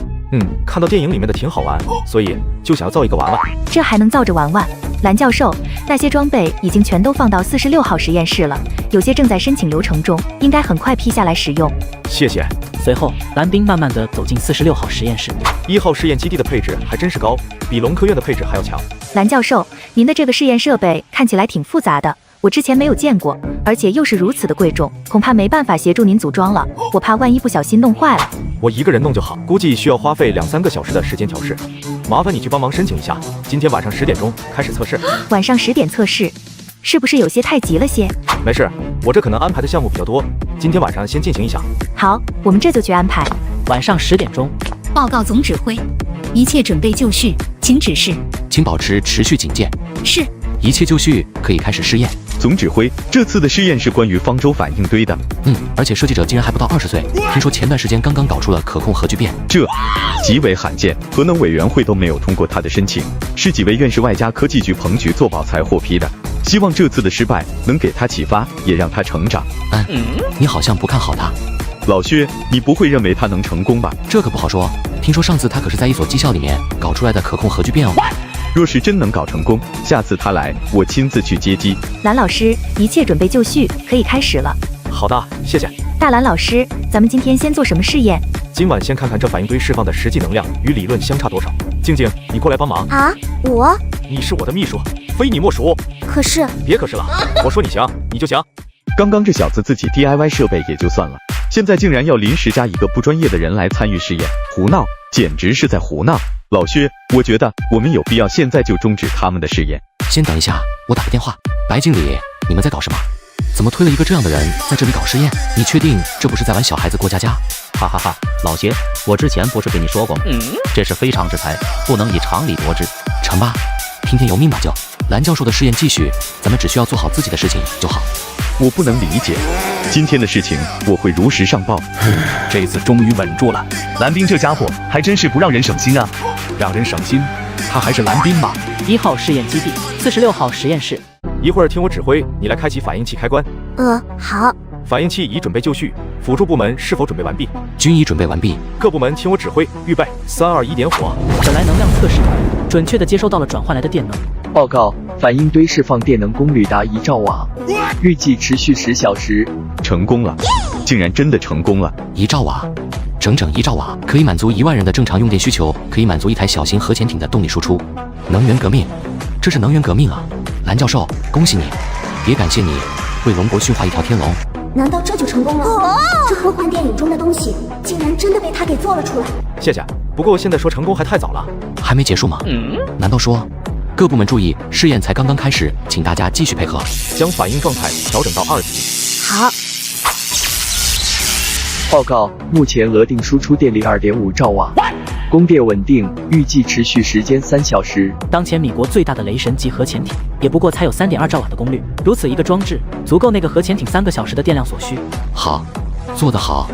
看到电影里面的挺好玩，所以就想要造一个玩玩。这还能造着玩玩？蓝教授，那些装备已经全都放到46号实验室了，有些正在申请流程中，应该很快批下来使用。谢谢。随后，蓝冰慢慢地走进46号实验室。1号试验基地的配置还真是高，比龙科院的配置还要强。蓝教授，您的这个试验设备看起来挺复杂的，我之前没有见过，而且又是如此的贵重，恐怕没办法协助您组装了，我怕万一不小心弄坏了。我一个人弄就好，估计需要花费2、3个小时的时间调试，麻烦你去帮忙申请一下，今天晚上10点钟开始测试。晚上10点测试，是不是有些太急了些？没事，我这可能安排的项目比较多，今天晚上先进行一下。好，我们这就去安排。晚上10点钟，报告总指挥，一切准备就绪，请指示。请保持持续警戒。是。一切就绪，可以开始试验。总指挥，这次的试验是关于方舟反应堆的。而且设计者竟然还不到20岁，听说前段时间刚刚搞出了可控核聚变，这极为罕见，核能委员会都没有通过他的申请，是几位院士外加科技局彭局做保才获批的。希望这次的失败能给他启发，也让他成长。你好像不看好他。老薛，你不会认为他能成功吧？这可不好说，听说上次他可是在一所技校里面搞出来的可控核聚变哦。若是真能搞成功，下次他来，我亲自去接机。蓝老师，一切准备就绪，可以开始了。好的，谢谢。大蓝老师，咱们今天先做什么试验？今晚先看看这反应堆释放的实际能量与理论相差多少。静静，你过来帮忙啊！我？你是我的秘书，非你莫属。可是……别可是了，我说你行，你就行。刚刚这小子自己 DIY 设备也就算了，现在竟然要临时加一个不专业的人来参与试验，胡闹，简直是在胡闹。老薛，我觉得我们有必要现在就终止他们的试验。先等一下，我打个电话。白经理，你们在搞什么？怎么推了一个这样的人在这里搞试验？你确定这不是在玩小孩子过家家？哈哈哈，老薛，我之前不是跟你说过吗？这是非常之财，不能以常理夺之。成吧，听天由命吧就。蓝教授的试验继续，咱们只需要做好自己的事情就好。我不能理解，今天的事情我会如实上报。这次终于稳住了，蓝冰这家伙还真是不让人省心啊！让人省心？他还是蓝冰吗？1号试验基地，46号实验室。一会儿听我指挥，你来开启反应器开关。好。反应器已准备就绪，辅助部门是否准备完毕？均已准备完毕。各部门听我指挥，预备，3、2、1，点火。本来能量测试准确地接收到了转换来的电能。报告，反应堆释放电能功率达1兆瓦，预计持续10小时。成功了，竟然真的成功了！1兆瓦，整整1兆瓦，可以满足1万人的正常用电需求，可以满足一台小型核潜艇的动力输出。能源革命，这是能源革命啊！蓝教授，恭喜你！别感谢你，为龙国驯化一条天龙。难道这就成功了？这科幻电影中的东西，竟然真的被他给做了出来。谢谢，不过现在说成功还太早了。还没结束吗？难道说？各部门注意，试验才刚刚开始，请大家继续配合，将反应状态调整到2级。好。报告，目前额定输出电力2.5兆瓦，供电稳定，预计持续时间3小时。当前米国最大的雷神级核潜艇，也不过才有3.2兆瓦的功率，如此一个装置，足够那个核潜艇3个小时的电量所需。好，做得好，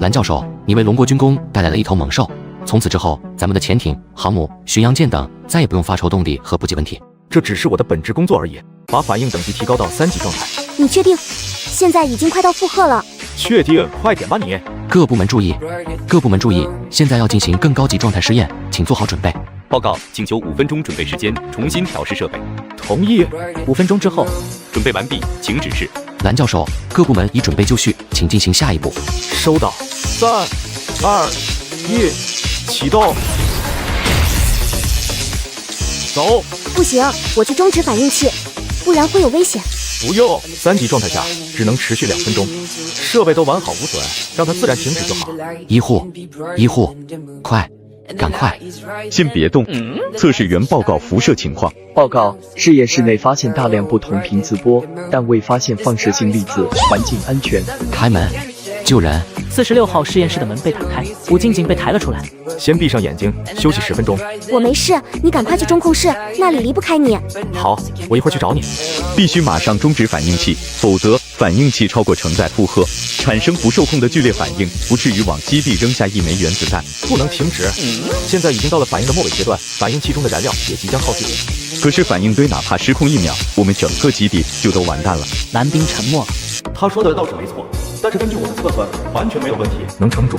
蓝教授，你为龙国军工带来了一头猛兽。从此之后，咱们的潜艇、航母、巡洋舰等再也不用发愁动力和补给问题。这只是我的本职工作而已，把反应等级提高到3级状态。你确定？现在已经快到负荷了。确定，快点吧你！各部门注意，各部门注意，现在要进行更高级状态试验，请做好准备。报告，请求5分钟准备时间，重新调试设备。同意。5分钟之后，准备完毕，请指示。蓝教授，各部门已准备就绪，请进行下一步。收到。3、2、1，启动。走。不行，我去终止反应器，不然会有危险。不用，3级状态下只能持续2分钟，设备都完好无损，让它自然停止就好。医护，快，赶快！先别动，测试员报告辐射情况。报告，实验室内发现大量不同频磁波，但未发现放射性粒子，环境安全。开门，救人。46号实验室的门被打开，吴静静被抬了出来。先闭上眼睛，休息10分钟。我没事，你赶快去中控室，那里离不开你。好，我一会儿去找你。必须马上终止反应器，否则反应器超过承载负荷，产生不受控的剧烈反应，不至于往基地扔下1枚原子弹。不能停止，现在已经到了反应的末尾阶段，反应器中的燃料也即将耗尽。可是反应堆哪怕失控1秒，我们整个基地就都完蛋了。蓝冰沉默了。他说的倒是没错，但是根据我的测算，完全没有问题，能撑住。